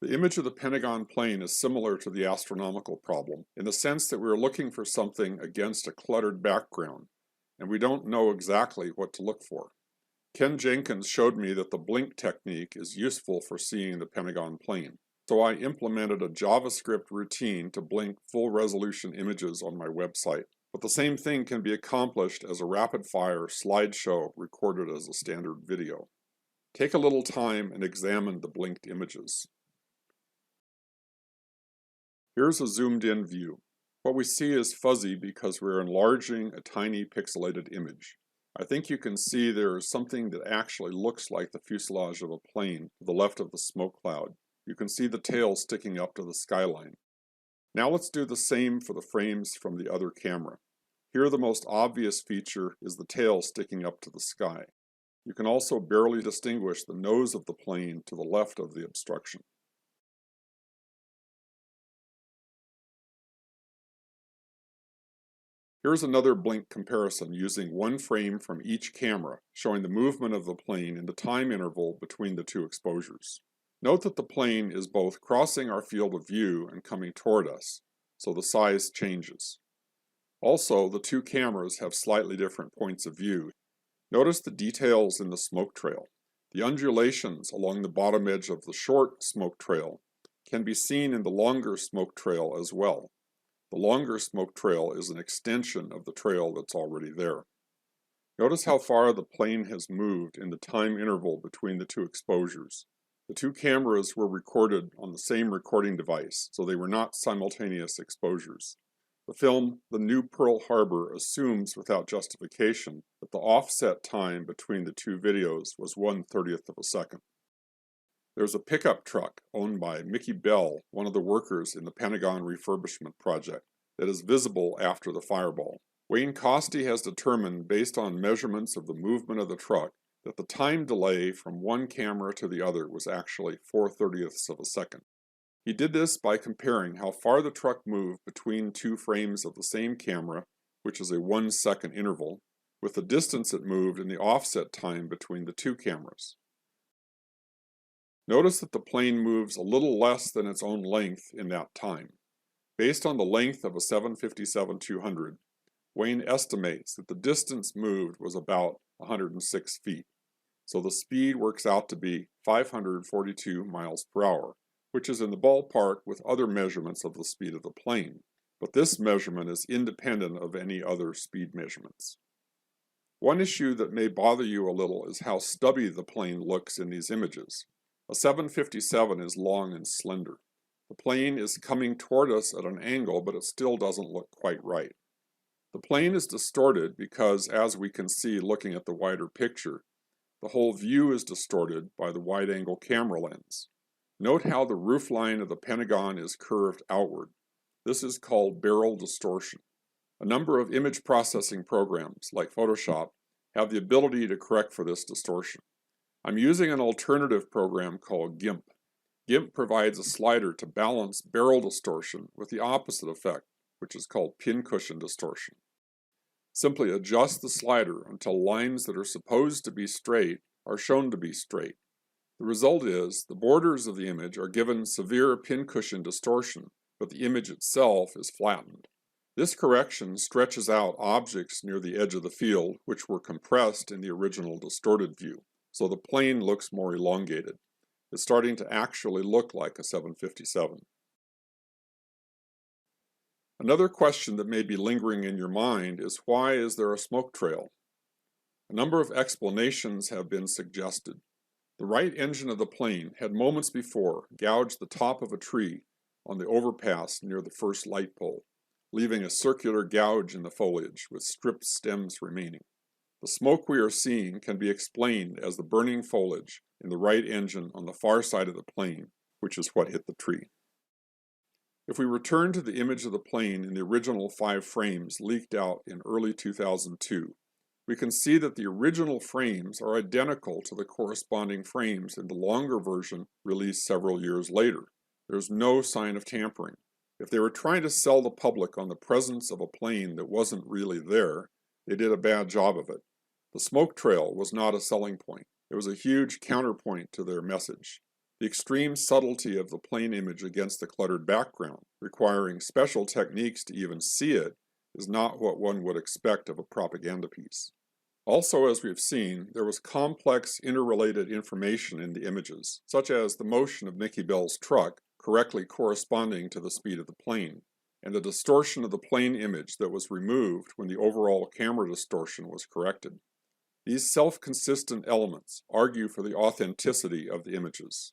The image of the Pentagon plane is similar to the astronomical problem in the sense that we are looking for something against a cluttered background, and we don't know exactly what to look for. Ken Jenkins showed me that the blink technique is useful for seeing the Pentagon plane, so I implemented a JavaScript routine to blink full-resolution images on my website. But the same thing can be accomplished as a rapid-fire slideshow recorded as a standard video. Take a little time and examine the blinked images. Here's a zoomed-in view. What we see is fuzzy because we're enlarging a tiny pixelated image. I think you can see there is something that actually looks like the fuselage of a plane to the left of the smoke cloud. You can see the tail sticking up to the skyline. Now let's do the same for the frames from the other camera. Here the most obvious feature is the tail sticking up to the sky. You can also barely distinguish the nose of the plane to the left of the obstruction. Here's another blink comparison using one frame from each camera, showing the movement of the plane in the time interval between the two exposures. Note that the plane is both crossing our field of view and coming toward us, so the size changes. Also, the two cameras have slightly different points of view. Notice the details in the smoke trail. The undulations along the bottom edge of the short smoke trail can be seen in the longer smoke trail as well. The longer smoke trail is an extension of the trail that's already there. Notice how far the plane has moved in the time interval between the two exposures. The two cameras were recorded on the same recording device, so they were not simultaneous exposures. The film The New Pearl Harbor assumes without justification that the offset time between the two videos was 1/30th of a second. There's a pickup truck owned by Mickey Bell, one of the workers in the Pentagon refurbishment project, that is visible after the fireball. Wayne Costi has determined, based on measurements of the movement of the truck, that the time delay from one camera to the other was actually 4/30ths of a second. He did this by comparing how far the truck moved between two frames of the same camera, which is a 1-second interval, with the distance it moved in the offset time between the two cameras. Notice that the plane moves a little less than its own length in that time. Based on the length of a 757-200, Wayne estimates that the distance moved was about 106 feet, so the speed works out to be 542 miles per hour, which is in the ballpark with other measurements of the speed of the plane, but this measurement is independent of any other speed measurements. One issue that may bother you a little is how stubby the plane looks in these images. A 757 is long and slender. The plane is coming toward us at an angle, but it still doesn't look quite right. The plane is distorted because, as we can see looking at the wider picture, the whole view is distorted by the wide-angle camera lens. Note how the roofline of the Pentagon is curved outward. This is called barrel distortion. A number of image processing programs, like Photoshop, have the ability to correct for this distortion. I'm using an alternative program called GIMP. GIMP provides a slider to balance barrel distortion with the opposite effect, which is called pincushion distortion. Simply adjust the slider until lines that are supposed to be straight are shown to be straight. The result is the borders of the image are given severe pincushion distortion, but the image itself is flattened. This correction stretches out objects near the edge of the field, which were compressed in the original distorted view, so the plane looks more elongated. It's starting to actually look like a 757. Another question that may be lingering in your mind is, why is there a smoke trail? A number of explanations have been suggested. The right engine of the plane had moments before gouged the top of a tree on the overpass near the first light pole, leaving a circular gouge in the foliage with stripped stems remaining. The smoke we are seeing can be explained as the burning foliage in the right engine on the far side of the plane, which is what hit the tree. If we return to the image of the plane in the original 5 frames leaked out in early 2002, we can see that the original frames are identical to the corresponding frames in the longer version released several years later. There's no sign of tampering. If they were trying to sell the public on the presence of a plane that wasn't really there, they did a bad job of it. The smoke trail was not a selling point. It was a huge counterpoint to their message. The extreme subtlety of the plane image against the cluttered background, requiring special techniques to even see it, is not what one would expect of a propaganda piece. Also, as we've seen, there was complex interrelated information in the images, such as the motion of Nikki Bell's truck correctly corresponding to the speed of the plane, and the distortion of the plane image that was removed when the overall camera distortion was corrected. These self-consistent elements argue for the authenticity of the images.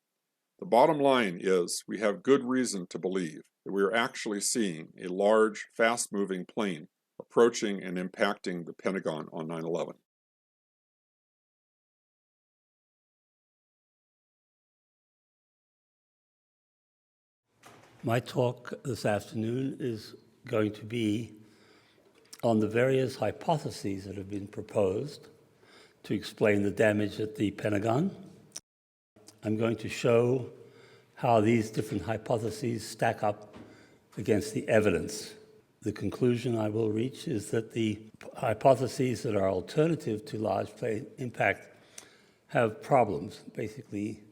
The bottom line is we have good reason to believe that we are actually seeing a large, fast-moving plane approaching and impacting the Pentagon on 9/11. My talk this afternoon is going to be on the various hypotheses that have been proposed to explain the damage at the Pentagon. I'm going to show how these different hypotheses stack up against the evidence. The conclusion I will reach is that the hypotheses that are alternative to large plane impact have problems, basically,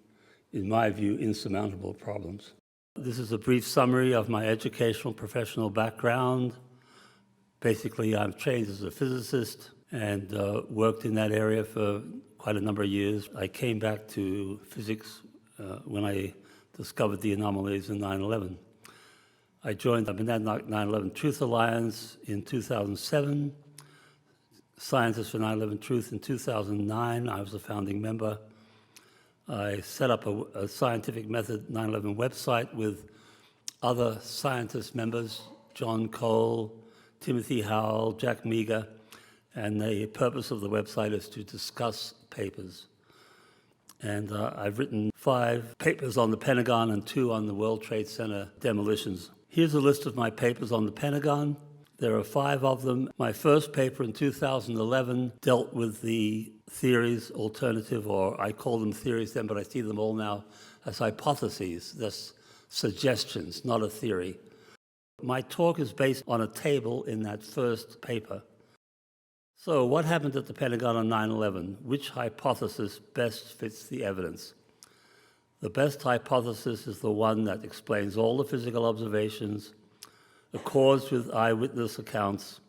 in my view, insurmountable problems. This is a brief summary of my educational professional background. Basically, I'm trained as a physicist and worked in that area for quite a number of years. I came back to physics when I discovered the anomalies in 9/11. I joined the 9/11 Truth Alliance in 2007, Scientists for 9/11 Truth in 2009. I was a founding member. I set up a scientific method 9/11 website with other scientist members, John Cole, Timothy Howell, Jack Meager, and the purpose of the website is to discuss papers. And I've written 5 papers on the Pentagon and 2 on the World Trade Center demolitions. Here's a list of my papers on the Pentagon. There are 5 of them. My first paper in 2011 dealt with the theories, alternative, or I call them theories then, but I see them all now as hypotheses, thus suggestions, not a theory. My talk is based on a table in that first paper. So what happened at the Pentagon on 9/11? Which hypothesis best fits the evidence? The best hypothesis is the one that explains all the physical observations, accords with eyewitness accounts,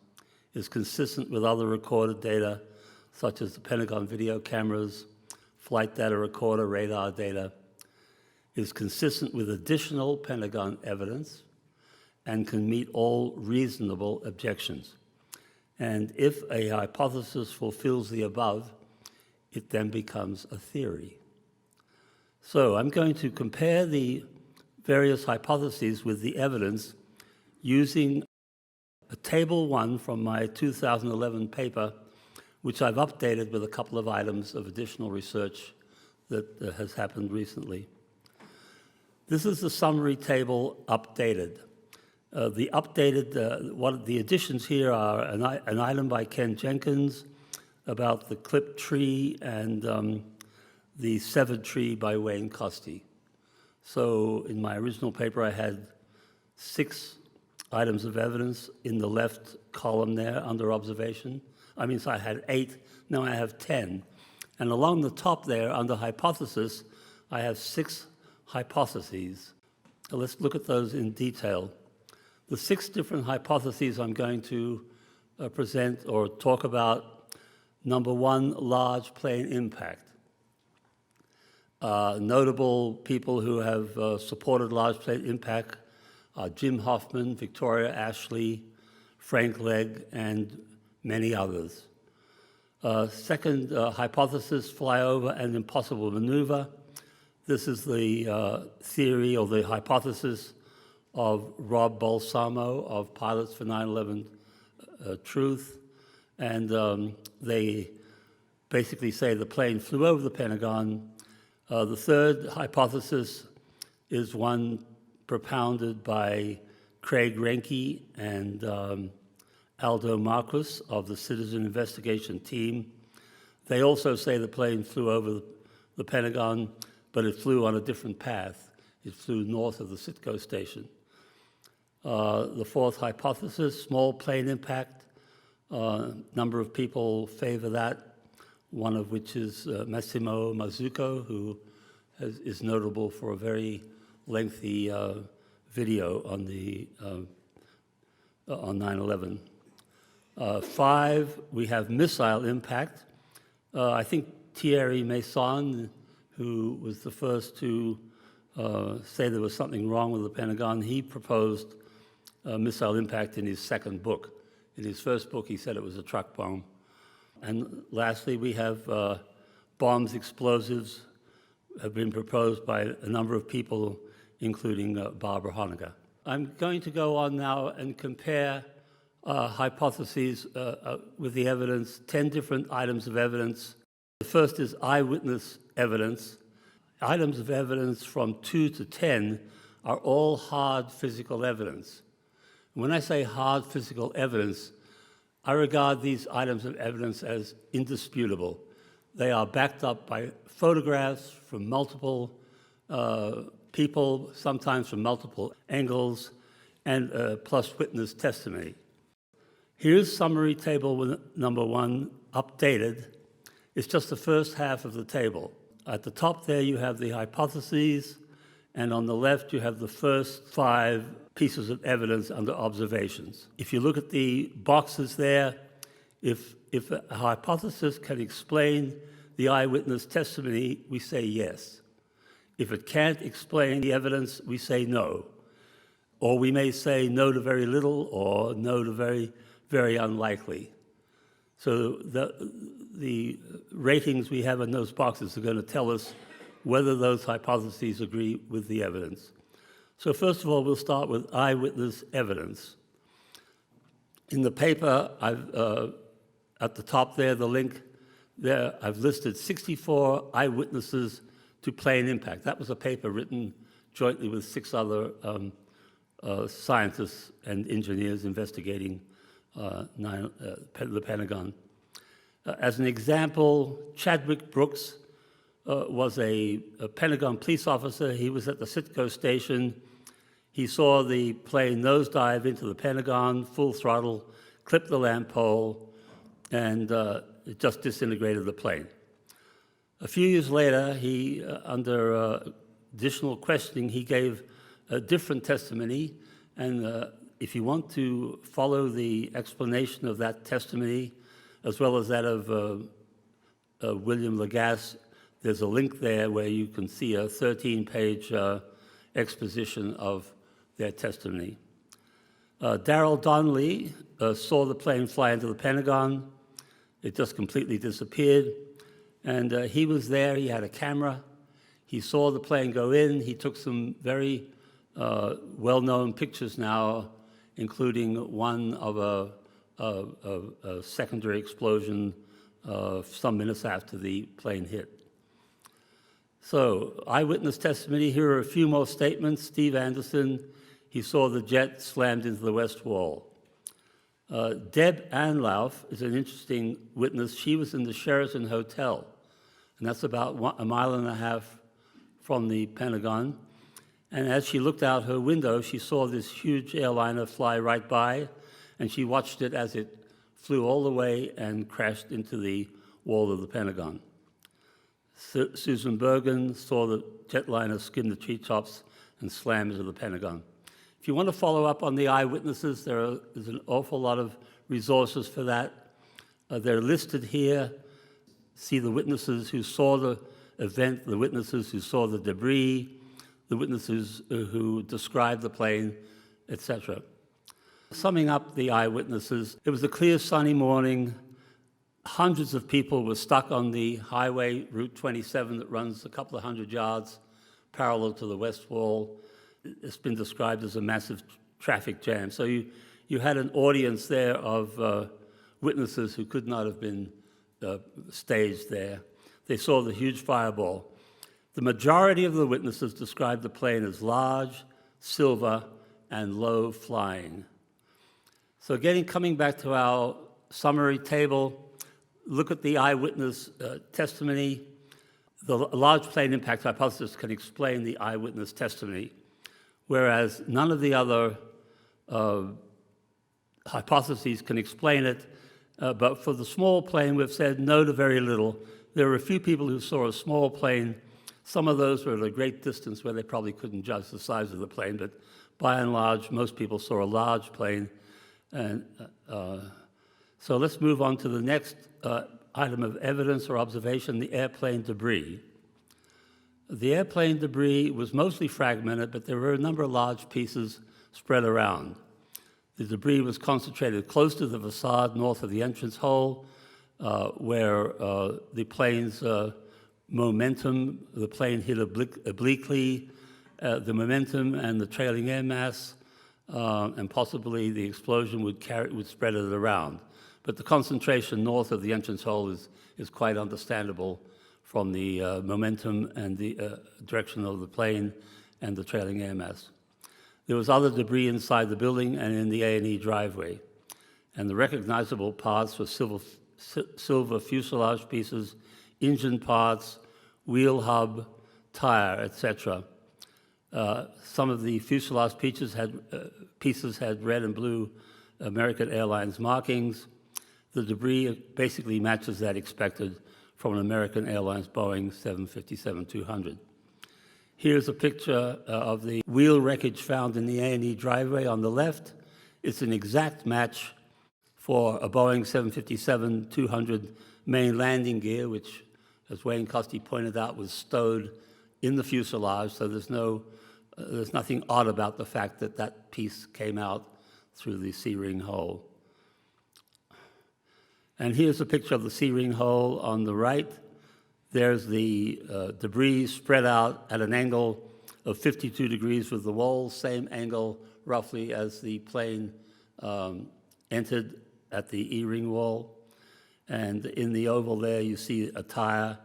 is consistent with other recorded data, such as the Pentagon video cameras, flight data recorder, radar data, is consistent with additional Pentagon evidence, and can meet all reasonable objections. And if a hypothesis fulfills the above, it then becomes a theory. So I'm going to compare the various hypotheses with the evidence using a table 1 from my 2011 paper, which I've updated with a couple of items of additional research that has happened recently. This is the summary table updated. The additions here are an item by Ken Jenkins about the clipped tree and the severed tree by Wayne Costy. So in my original paper, I had 6 items of evidence in the left column there under observation. So I had 8, now I have 10. And along the top there, under hypothesis, I have 6 hypotheses. So let's look at those in detail. The 6 different hypotheses I'm going to present or talk about. Number 1, large plane impact. Notable people who have supported large plane impact are Jim Hoffman, Victoria Ashley, Frank Legg, and many others. Second hypothesis, flyover and impossible maneuver. This is the theory or the hypothesis of Rob Balsamo of Pilots for 9/11 Truth. And they basically say the plane flew over the Pentagon. The third hypothesis is one propounded by Craig Renke and Aldo Marquis of the Citizen Investigation Team. They also say the plane flew over the Pentagon, but it flew on a different path. It flew north of the Sitco station. The fourth hypothesis, small plane impact. Number of people favor that, one of which is Massimo Mazzucco, who is notable for a very lengthy video on 9/11. 5, we have missile impact. I think Thierry Meyssan, who was the first to say there was something wrong with the Pentagon, he proposed missile impact in his second book. In his first book, he said it was a truck bomb. And lastly, we have bombs, explosives have been proposed by a number of people, including Barbara Honegger. I'm going to go on now and compare hypotheses with the evidence, 10 different items of evidence. The first is eyewitness evidence. Items of evidence from 2 to 10 are all hard physical evidence. When I say hard physical evidence, I regard these items of evidence as indisputable. They are backed up by photographs from multiple people, sometimes from multiple angles, and plus witness testimony. Here's summary table number 1, updated. It's just the first half of the table. At the top there, you have the hypotheses, and on the left, you have the first 5 pieces of evidence under observations. If you look at the boxes there, if a hypothesis can explain the eyewitness testimony, we say yes. If it can't explain the evidence, we say no. Or we may say no to very little or no to very, very unlikely. So the ratings we have in those boxes are going to tell us whether those hypotheses agree with the evidence. So first of all, we'll start with eyewitness evidence. In the paper, at the top there, the link there, I've listed 64 eyewitnesses to plane impact. That was a paper written jointly with 6 other scientists and engineers investigating the Pentagon. As an example, Chadwick Brooks was a Pentagon police officer. He was at the Sitco station. He saw the plane nosedive into the Pentagon, full throttle, clipped the lamp pole, and it just disintegrated the plane. A few years later, he, under additional questioning, he gave a different testimony. And if you want to follow the explanation of that testimony, as well as that of William Lagasse, there's a link there where you can see a 13-page exposition of their testimony. Darrell Donnelly saw the plane fly into the Pentagon. It just completely disappeared. And he was there. He had a camera. He saw the plane go in. He took some very well-known pictures now, including one of a secondary explosion some minutes after the plane hit. So, eyewitness testimony, here are a few more statements. Steve Anderson, he saw the jet slammed into the west wall. Deb Anlauf is an interesting witness. She was in the Sheraton Hotel, and that's about 1.5 miles from the Pentagon. And as she looked out her window, she saw this huge airliner fly right by, and she watched it as it flew all the way and crashed into the wall of the Pentagon. Susan Bergen saw the jetliner skim the treetops and slam into the Pentagon. If you want to follow up on the eyewitnesses, there's an awful lot of resources for that. They're listed here. See the witnesses who saw the event, the witnesses who saw the debris, the witnesses who described the plane, etc. Summing up the eyewitnesses, it was a clear sunny morning. Hundreds of people were stuck on the highway, Route 27, that runs a couple of hundred yards parallel to the West Wall. It's been described as a massive traffic jam. So you had an audience there of witnesses who could not have been staged there. They saw the huge fireball. The majority of the witnesses described the plane as large, silver, and low flying. So coming back to our summary table, look at the eyewitness testimony. The large plane impact hypothesis can explain the eyewitness testimony, whereas none of the other hypotheses can explain it. But for the small plane, we've said no to very little. There are a few people who saw a small plane. Some of those were at a great distance where they probably couldn't judge the size of the plane, but by and large, most people saw a large plane. And so let's move on to the next item of evidence or observation, the airplane debris. The airplane debris was mostly fragmented, but there were a number of large pieces spread around. The debris was concentrated close to the facade north of the entrance hole, where the plane's momentum, the plane hit obliquely, the momentum and the trailing air mass, and possibly the explosion would spread it around. But the concentration north of the entrance hole is quite understandable from the momentum and the direction of the plane and the trailing air mass. There was other debris inside the building and in the A&E driveway, and the recognizable parts were silver fuselage pieces, engine parts, wheel hub, tire, etc. Some of the fuselage pieces had red and blue American Airlines markings. The debris basically matches that expected from an American Airlines Boeing 757-200. Here's a picture of the wheel wreckage found in the A&E driveway on the left. It's an exact match for a Boeing 757-200 main landing gear, which, as Wayne Costy pointed out, was stowed in the fuselage, so there's nothing odd about the fact that that piece came out through the C-ring hole. And here's a picture of the C-ring hole on the right. There's the debris spread out at an angle of 52 degrees with the wall, same angle roughly as the plane entered at the E-ring wall. And in the oval there, you see a tire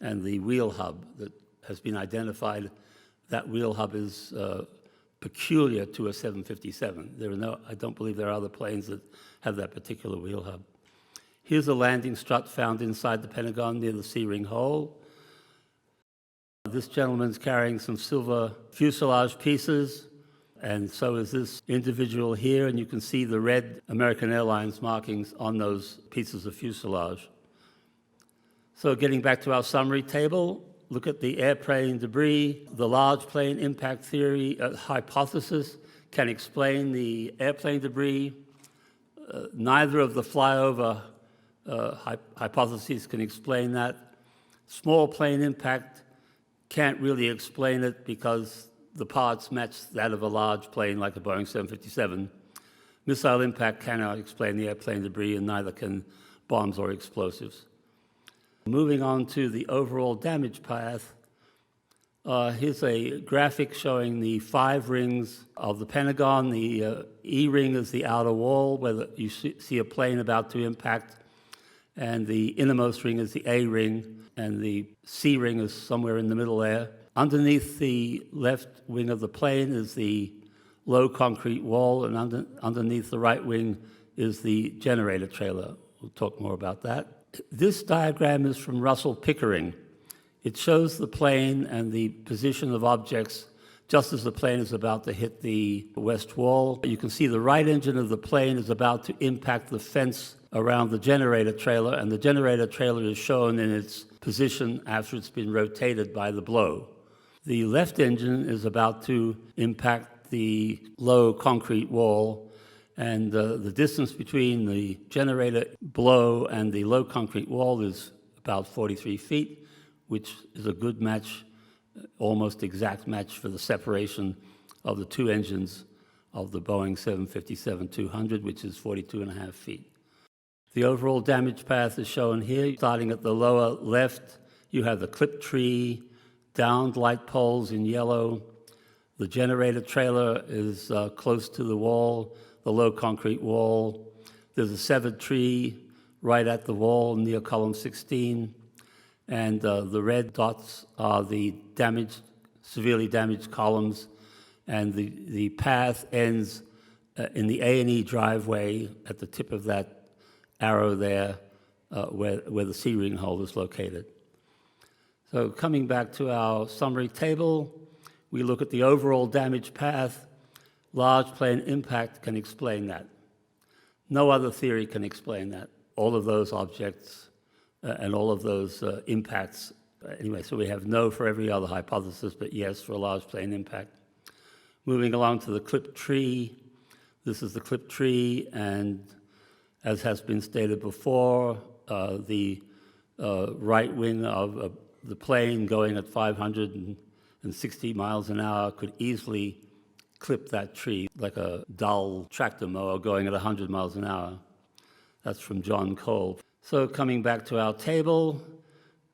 and the wheel hub that has been identified. That wheel hub is peculiar to a 757. I don't believe there are other planes that have that particular wheel hub. Here's a landing strut found inside the Pentagon near the C-ring hole. This gentleman's carrying some silver fuselage pieces, and so is this individual here, and you can see the red American Airlines markings on those pieces of fuselage. So getting back to our summary table, look at the airplane debris. The large plane impact theory hypothesis can explain the airplane debris. Neither of the flyover hypotheses can explain that. Small plane impact can't really explain it because the parts match that of a large plane like a Boeing 757. Missile impact cannot explain the airplane debris, and neither can bombs or explosives. Moving on to the overall damage path, here's a graphic showing the 5 rings of the Pentagon. The E ring is the outer wall where you see a plane about to impact, and the innermost ring is the A ring, and the C ring is somewhere in the middle there. Underneath the left wing of the plane is the low concrete wall, and underneath the right wing is the generator trailer. We'll talk more about that. This diagram is from Russell Pickering. It shows the plane and the position of objects just as the plane is about to hit the west wall. You can see the right engine of the plane is about to impact the fence around the generator trailer, and the generator trailer is shown in its position after it's been rotated by the blow. The left engine is about to impact the low concrete wall, and the distance between the generator blow and the low concrete wall is about 43 feet, which is a good match, almost exact match for the separation of the two engines of the Boeing 757-200, which is 42.5 feet. The overall damage path is shown here. Starting at the lower left, you have the clipped tree, downed light poles in yellow. The generator trailer is close to the wall, the low concrete wall. There's a severed tree right at the wall near column 16. And the red dots are the damaged, severely damaged columns. And the path ends in the A&E driveway at the tip of that arrow there where the C-ring hole is located. So coming back to our summary table, we look at the overall damage path. Large plane impact can explain that. No other theory can explain that. All of those objects and all of those impacts. Anyway, so we have no for every other hypothesis, but yes for a large plane impact. Moving along to the clipped tree. This is the clipped tree, and as has been stated before, the right wing of the plane going at 560 miles an hour could easily clip that tree like a dull tractor mower going at 100 miles an hour. That's from John Cole. So coming back to our table,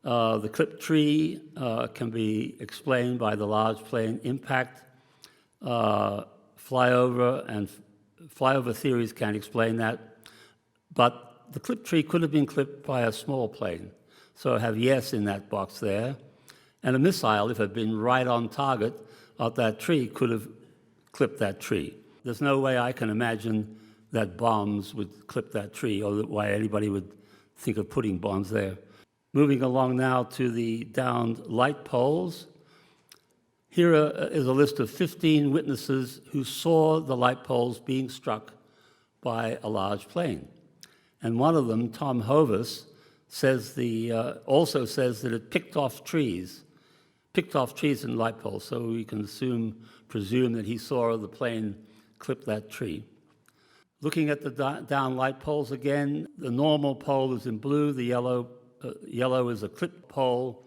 the clipped tree can be explained by the large plane impact. Flyover theories can't explain that. But the clipped tree could have been clipped by a small plane. So I have yes in that box there. And a missile, if it had been right on target of that tree, could have clipped that tree. There's no way I can imagine that bombs would clip that tree, or why anybody would think of putting bombs there. Moving along now to the downed light poles. Here is a list of 15 witnesses who saw the light poles being struck by a large plane. And one of them, Tom Hovis, also says that it picked off trees and light poles, so we can presume that he saw the plane clip that tree. Looking at the down light poles again, the normal pole is in blue, the yellow is a clipped pole,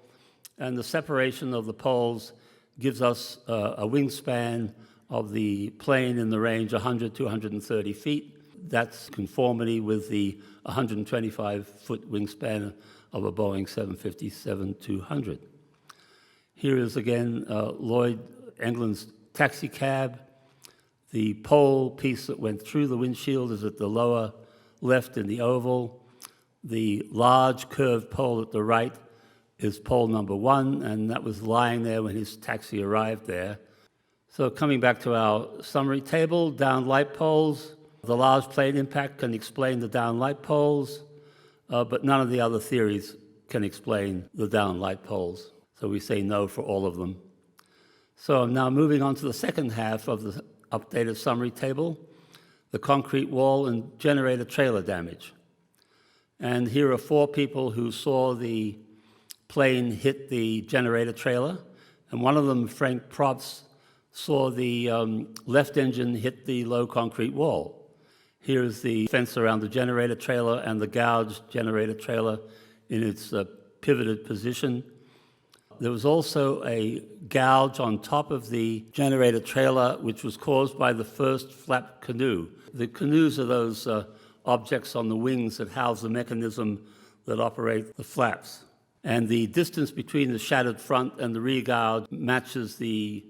and the separation of the poles gives us a wingspan of the plane in the range 100 to 130 feet. That's conformity with the 125-foot wingspan of a Boeing 757-200. Here is again Lloyd England's taxi cab. The pole piece that went through the windshield is at the lower left in the oval. The large curved pole at the right is pole number 1, and that was lying there when his taxi arrived there. So coming back to our summary table, down light poles. The large plane impact can explain the down light poles, but none of the other theories can explain the down light poles. So we say no for all of them. So I'm now moving on to the second half of the updated summary table, the concrete wall and generator trailer damage. And here are 4 people who saw the plane hit the generator trailer, and one of them, Frank Probst, saw the left engine hit the low concrete wall. Here's the fence around the generator trailer and the gouged generator trailer in its pivoted position. There was also a gouge on top of the generator trailer, which was caused by the first flap canoe. The canoes are those objects on the wings that house the mechanism that operate the flaps. And the distance between the shattered front and the rear gouge matches the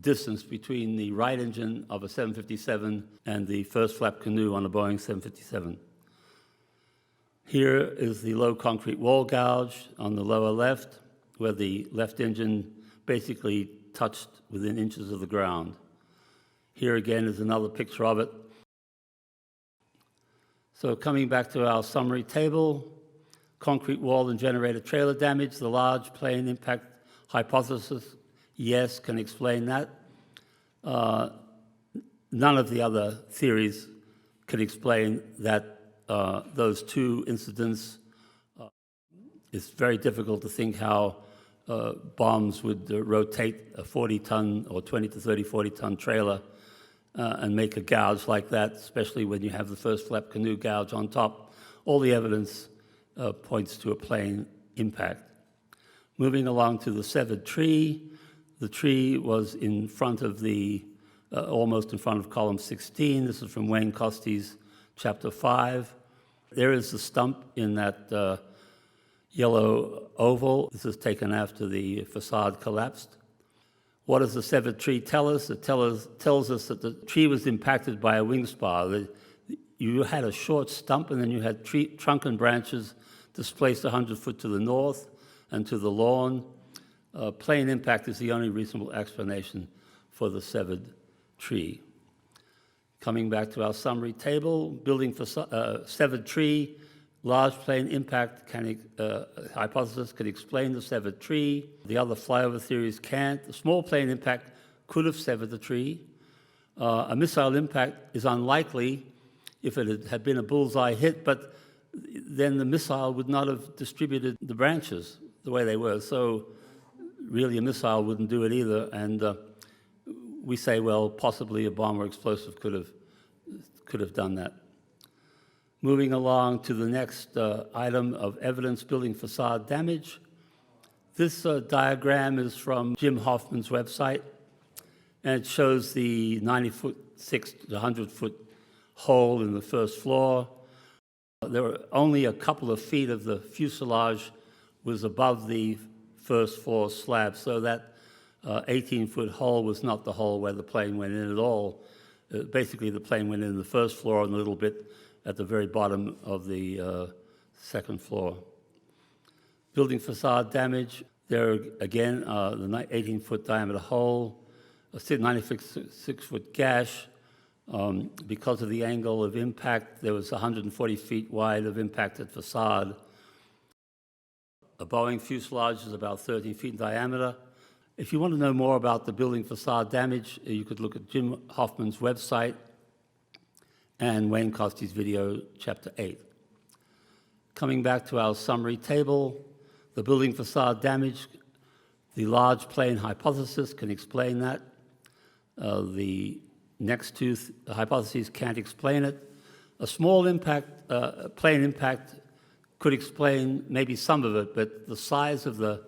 distance between the right engine of a 757 and the first flap canoe on a Boeing 757. Here is the low concrete wall gouge on the lower left, where the left engine basically touched within inches of the ground. Here again is another picture of it. So coming back to our summary table, concrete wall and generator trailer damage, the large plane impact hypothesis, yes, can explain that. None of the other theories could explain that those two incidents. It's very difficult to think how bombs would rotate a 40-ton or 20 to 30, 40-ton trailer and make a gouge like that, especially when you have the first flap canoe gouge on top. All the evidence points to a plane impact. Moving along to the severed tree, the tree was in front of the, almost in front of column 16. This is from Wayne Costy's chapter 5. There is the stump in that yellow oval. This is taken after the facade collapsed. What does the severed tree tell us? It tells us that the tree was impacted by a wing spar. You had a short stump, and then you had trunk and branches displaced 100 foot to the north and to the lawn. Plane impact is the only reasonable explanation for the severed tree. Coming back to our summary table, building for severed tree, large plane impact hypothesis could explain the severed tree. The other flyover theories can't. The small plane impact could have severed the tree. A missile impact is unlikely if it had been a bullseye hit, but then the missile would not have distributed the branches the way they were. So really a missile wouldn't do it either. And we say, well, possibly a bomb or explosive could have done that. Moving along to the next item of evidence, building facade damage. This diagram is from Jim Hoffman's website, and it shows the 90-foot, 6 to 100-foot hole in the first floor. There were only a couple of feet of the fuselage was above the first floor slab, so that 18-foot hole was not the hole where the plane went in at all. Basically, the plane went in the first floor and a little bit at the very bottom of the second floor. Building facade damage, there again, the 18-foot diameter hole, a 96-foot gash. Because of the angle of impact, there was 140 feet wide of impacted facade. A Boeing fuselage is about 13 feet in diameter. If you want to know more about the building facade damage, you could look at Jim Hoffman's website and Wayne Costy's video, chapter 8. Coming back to our summary table, the building facade damage, the large plane hypothesis can explain that. The next two hypotheses can't explain it. A small impact, plane impact, could explain maybe some of it, but the size of the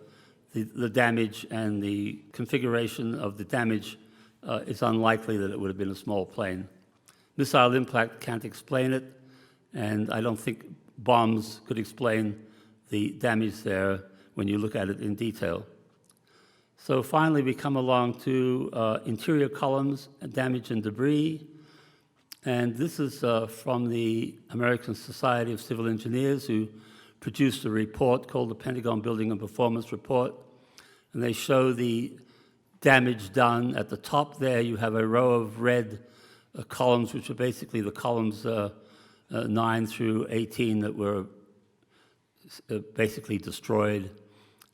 damage and the configuration of the damage it's unlikely that it would have been a small plane. Missile impact can't explain it, and I don't think bombs could explain the damage there when you look at it in detail. So finally, we come along to interior columns, damage and debris. And this is from the American Society of Civil Engineers, who produced a report called the Pentagon Building and Performance Report. And they show the damage done. At the top there, you have a row of red columns, which are basically the columns 9 through 18 that were basically destroyed.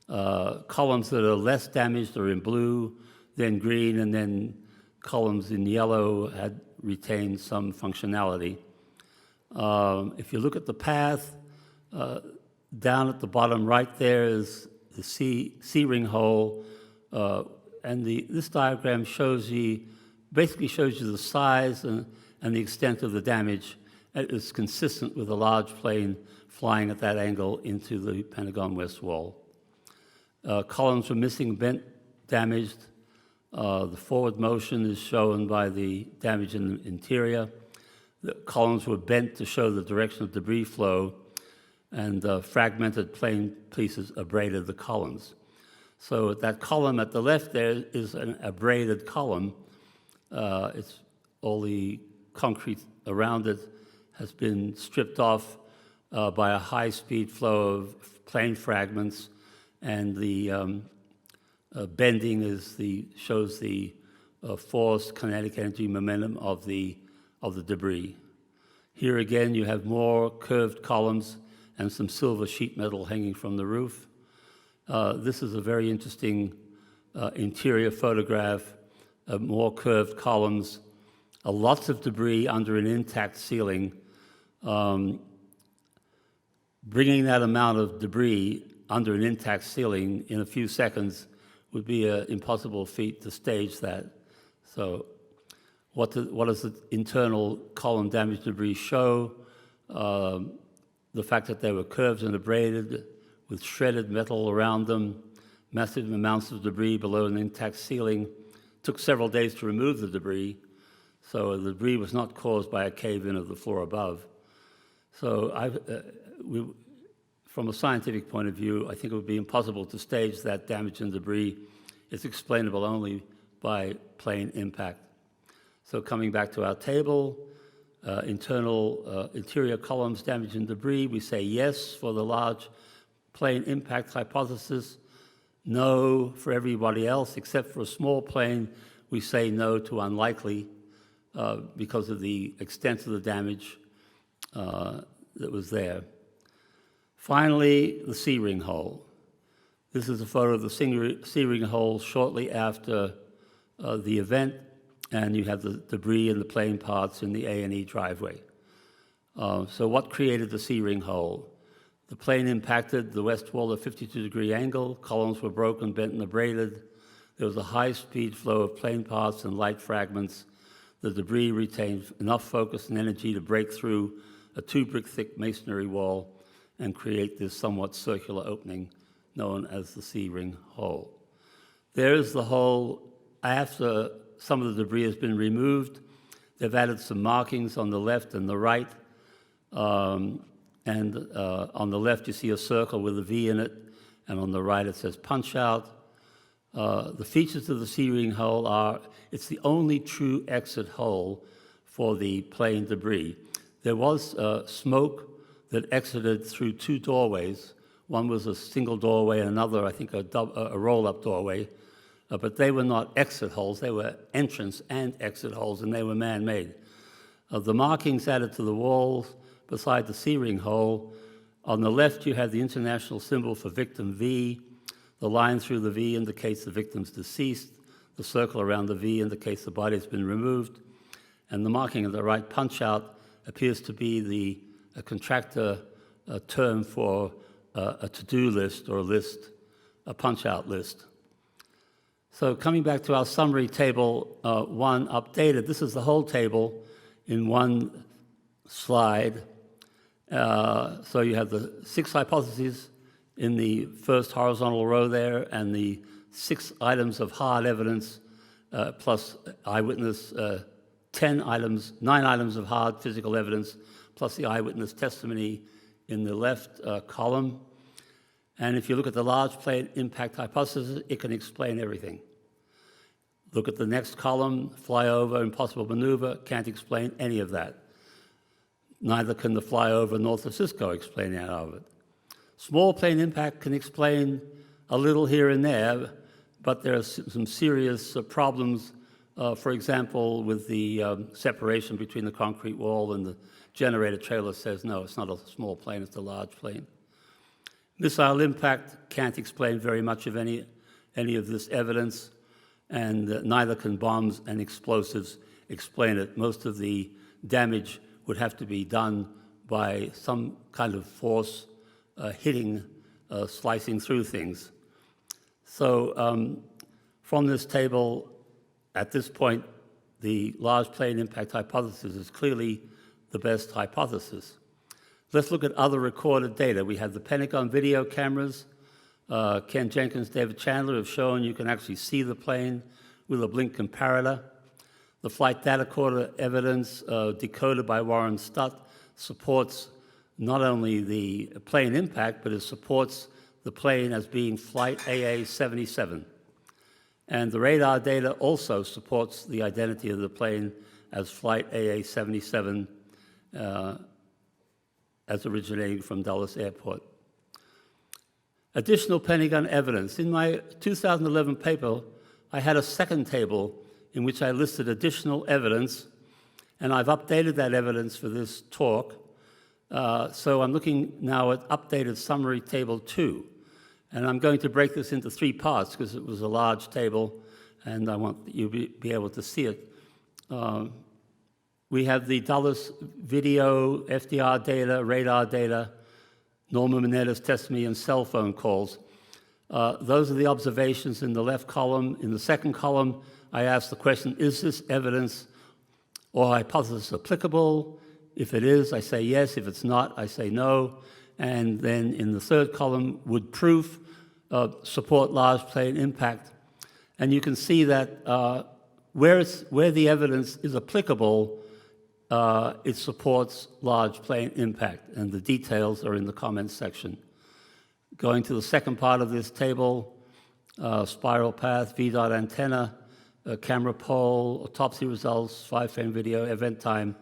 Columns that are less damaged are in blue, then green, and then columns in yellow had retained some functionality. If you look at the path, down at the bottom right there is the C-ring hole, and this diagram basically shows you the size and the extent of the damage. It is consistent with a large plane flying at that angle into the Pentagon West Wall. Columns were missing, bent, damaged. The forward motion is shown by the damage in the interior. The columns were bent to show the direction of debris flow, and fragmented plane pieces abraded the columns. So that column at the left there is an abraded column. It's all the concrete around it has been stripped off by a high-speed flow of plane fragments, and the bending shows the force, kinetic energy, momentum of the debris. Here again, you have more curved columns and some silver sheet metal hanging from the roof. This is a very interesting interior photograph more curved columns, lots of debris under an intact ceiling. Bringing that amount of debris under an intact ceiling in a few seconds would be an impossible feat to stage that. So what does the internal column damage debris show? The fact that they were curved and abraded with shredded metal around them, massive amounts of debris below an intact ceiling. Took several days to remove the debris, so the debris was not caused by a cave-in of the floor above. So from a scientific point of view, I think it would be impossible to stage that damage and debris. It's explainable only by plane impact. So coming back to our table, interior columns damage and debris, we say yes for the large plane impact hypothesis, no for everybody else, except for a small plane, we say no to unlikely because of the extent of the damage that was there. Finally, the C-ring hole. This is a photo of the C-ring hole shortly after the event, and you have the debris and the plane parts in the A&E driveway. So what created the C-ring hole? The plane impacted the west wall at a 52-degree angle, columns were broken, bent, and abraded. There was a high-speed flow of plane parts and light fragments. The debris retained enough focus and energy to break through a 2-brick-thick masonry wall and create this somewhat circular opening known as the C-ring hole. There is the hole. After some of the debris has been removed, they've added some markings on the left and the right. On the left, you see a circle with a V in it, and on the right, it says punch out. The features of the C-ring hole are, it's the only true exit hole for the plane debris. There was smoke that exited through 2 doorways. One was a single doorway, and another, I think, a roll-up doorway. But they were not exit holes. They were entrance and exit holes, and they were man-made. The markings added to the walls beside the C-ring hole. On the left, you have the international symbol for victim V. The line through the V indicates the victim's deceased. The circle around the V indicates the body has been removed. And the marking on the right, punch-out, appears to be a contractor term for a to-do list or a list, a punch-out list. So coming back to our summary table 1 updated, this is the whole table in one slide. So you have the 6 hypotheses in the first horizontal row there, and the 6 items of hard evidence plus eyewitness, 9 items of hard physical evidence plus the eyewitness testimony in the left column. And if you look at the large plane impact hypothesis, it can explain everything. Look at the next column, flyover, impossible maneuver, can't explain any of that. Neither can the flyover north of Cisco explain any of it. Small plane impact can explain a little here and there, but there are some serious problems, for example, with the separation between the concrete wall and the generator trailer says, no, it's not a small plane, it's a large plane. Missile impact can't explain very much of any of this evidence, and neither can bombs and explosives explain it. Most of the damage would have to be done by some kind of force hitting, slicing through things. So from this table, at this point, the large plane impact hypothesis is clearly the best hypothesis. Let's look at other recorded data. We have the Pentagon video cameras. Ken Jenkins, David Chandler have shown you can actually see the plane with a blink comparator. The flight data quarter evidence decoded by Warren Stutt supports not only the plane impact, but it supports the plane as being flight AA-77. And the radar data also supports the identity of the plane as flight AA-77 as originating from Dulles Airport. Additional Pentagon evidence. In my 2011 paper, I had a second table in which I listed additional evidence, and I've updated that evidence for this talk. So I'm looking now at updated summary table 2. And I'm going to break this into 3 parts because it was a large table, and I want you to be able to see it. We have the Dulles video, FDR data, radar data, Norma Mineta's testimony, and cell phone calls. Those are the observations in the left column. In the second column, I asked the question, is this evidence or hypothesis applicable? If it is, I say yes. If it's not, I say no. And then in the third column, would proof support large plane impact? And you can see that where the evidence is applicable, it supports large plane impact, and the details are in the comments section. Going to the second part of this table, spiral path, VDOT antenna, camera pole, autopsy results, 5-frame video, event time.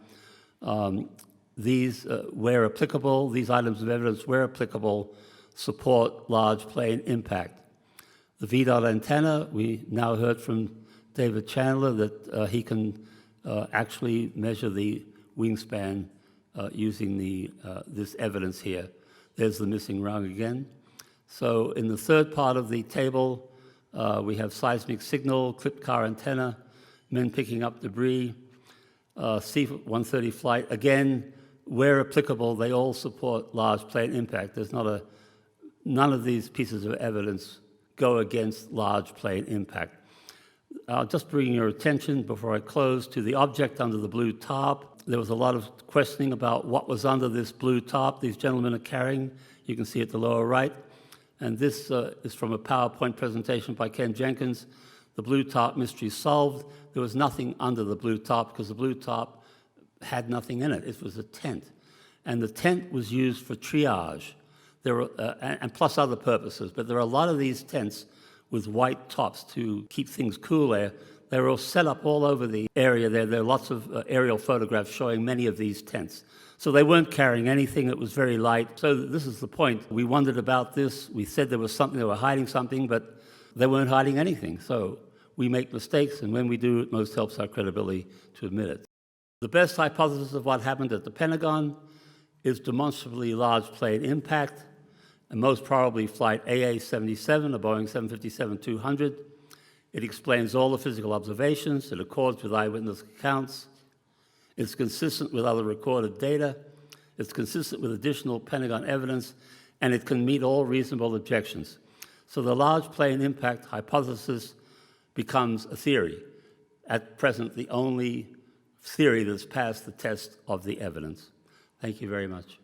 These, where applicable, these items of evidence, where applicable, support large plane impact. The VDOT antenna, we now heard from David Chandler that he can actually measure the wingspan using this evidence here. There's the missing rung again. So in the third part of the table, we have seismic signal, clipped car antenna, men picking up debris, C-130 flight. Again, where applicable, they all support large plane impact. There's none of these pieces of evidence go against large plane impact. I'll just bring your attention before I close to the object under the blue tarp. There was a lot of questioning about what was under this blue tarp these gentlemen are carrying. You can see at the lower right. And this is from a PowerPoint presentation by Ken Jenkins. The blue tarp mystery solved. There was nothing under the blue tarp because the blue tarp had nothing in it. It was a tent. And the tent was used for triage. There were, and plus other purposes, but there are a lot of these tents with white tops to keep things cool there. They were all set up all over the area there. There are lots of aerial photographs showing many of these tents. So they weren't carrying anything. It was very light. So this is the point. We wondered about this. We said there was something, they were hiding something, but they weren't hiding anything. So we make mistakes, and when we do, it most helps our credibility to admit it. The best hypothesis of what happened at the Pentagon is demonstrably large plane impact, and most probably flight AA-77, a Boeing 757-200. It explains all the physical observations. It accords with eyewitness accounts. It's consistent with other recorded data. It's consistent with additional Pentagon evidence, and it can meet all reasonable objections. So the large plane impact hypothesis becomes a theory. At present, the only theory that's passed the test of the evidence. Thank you very much.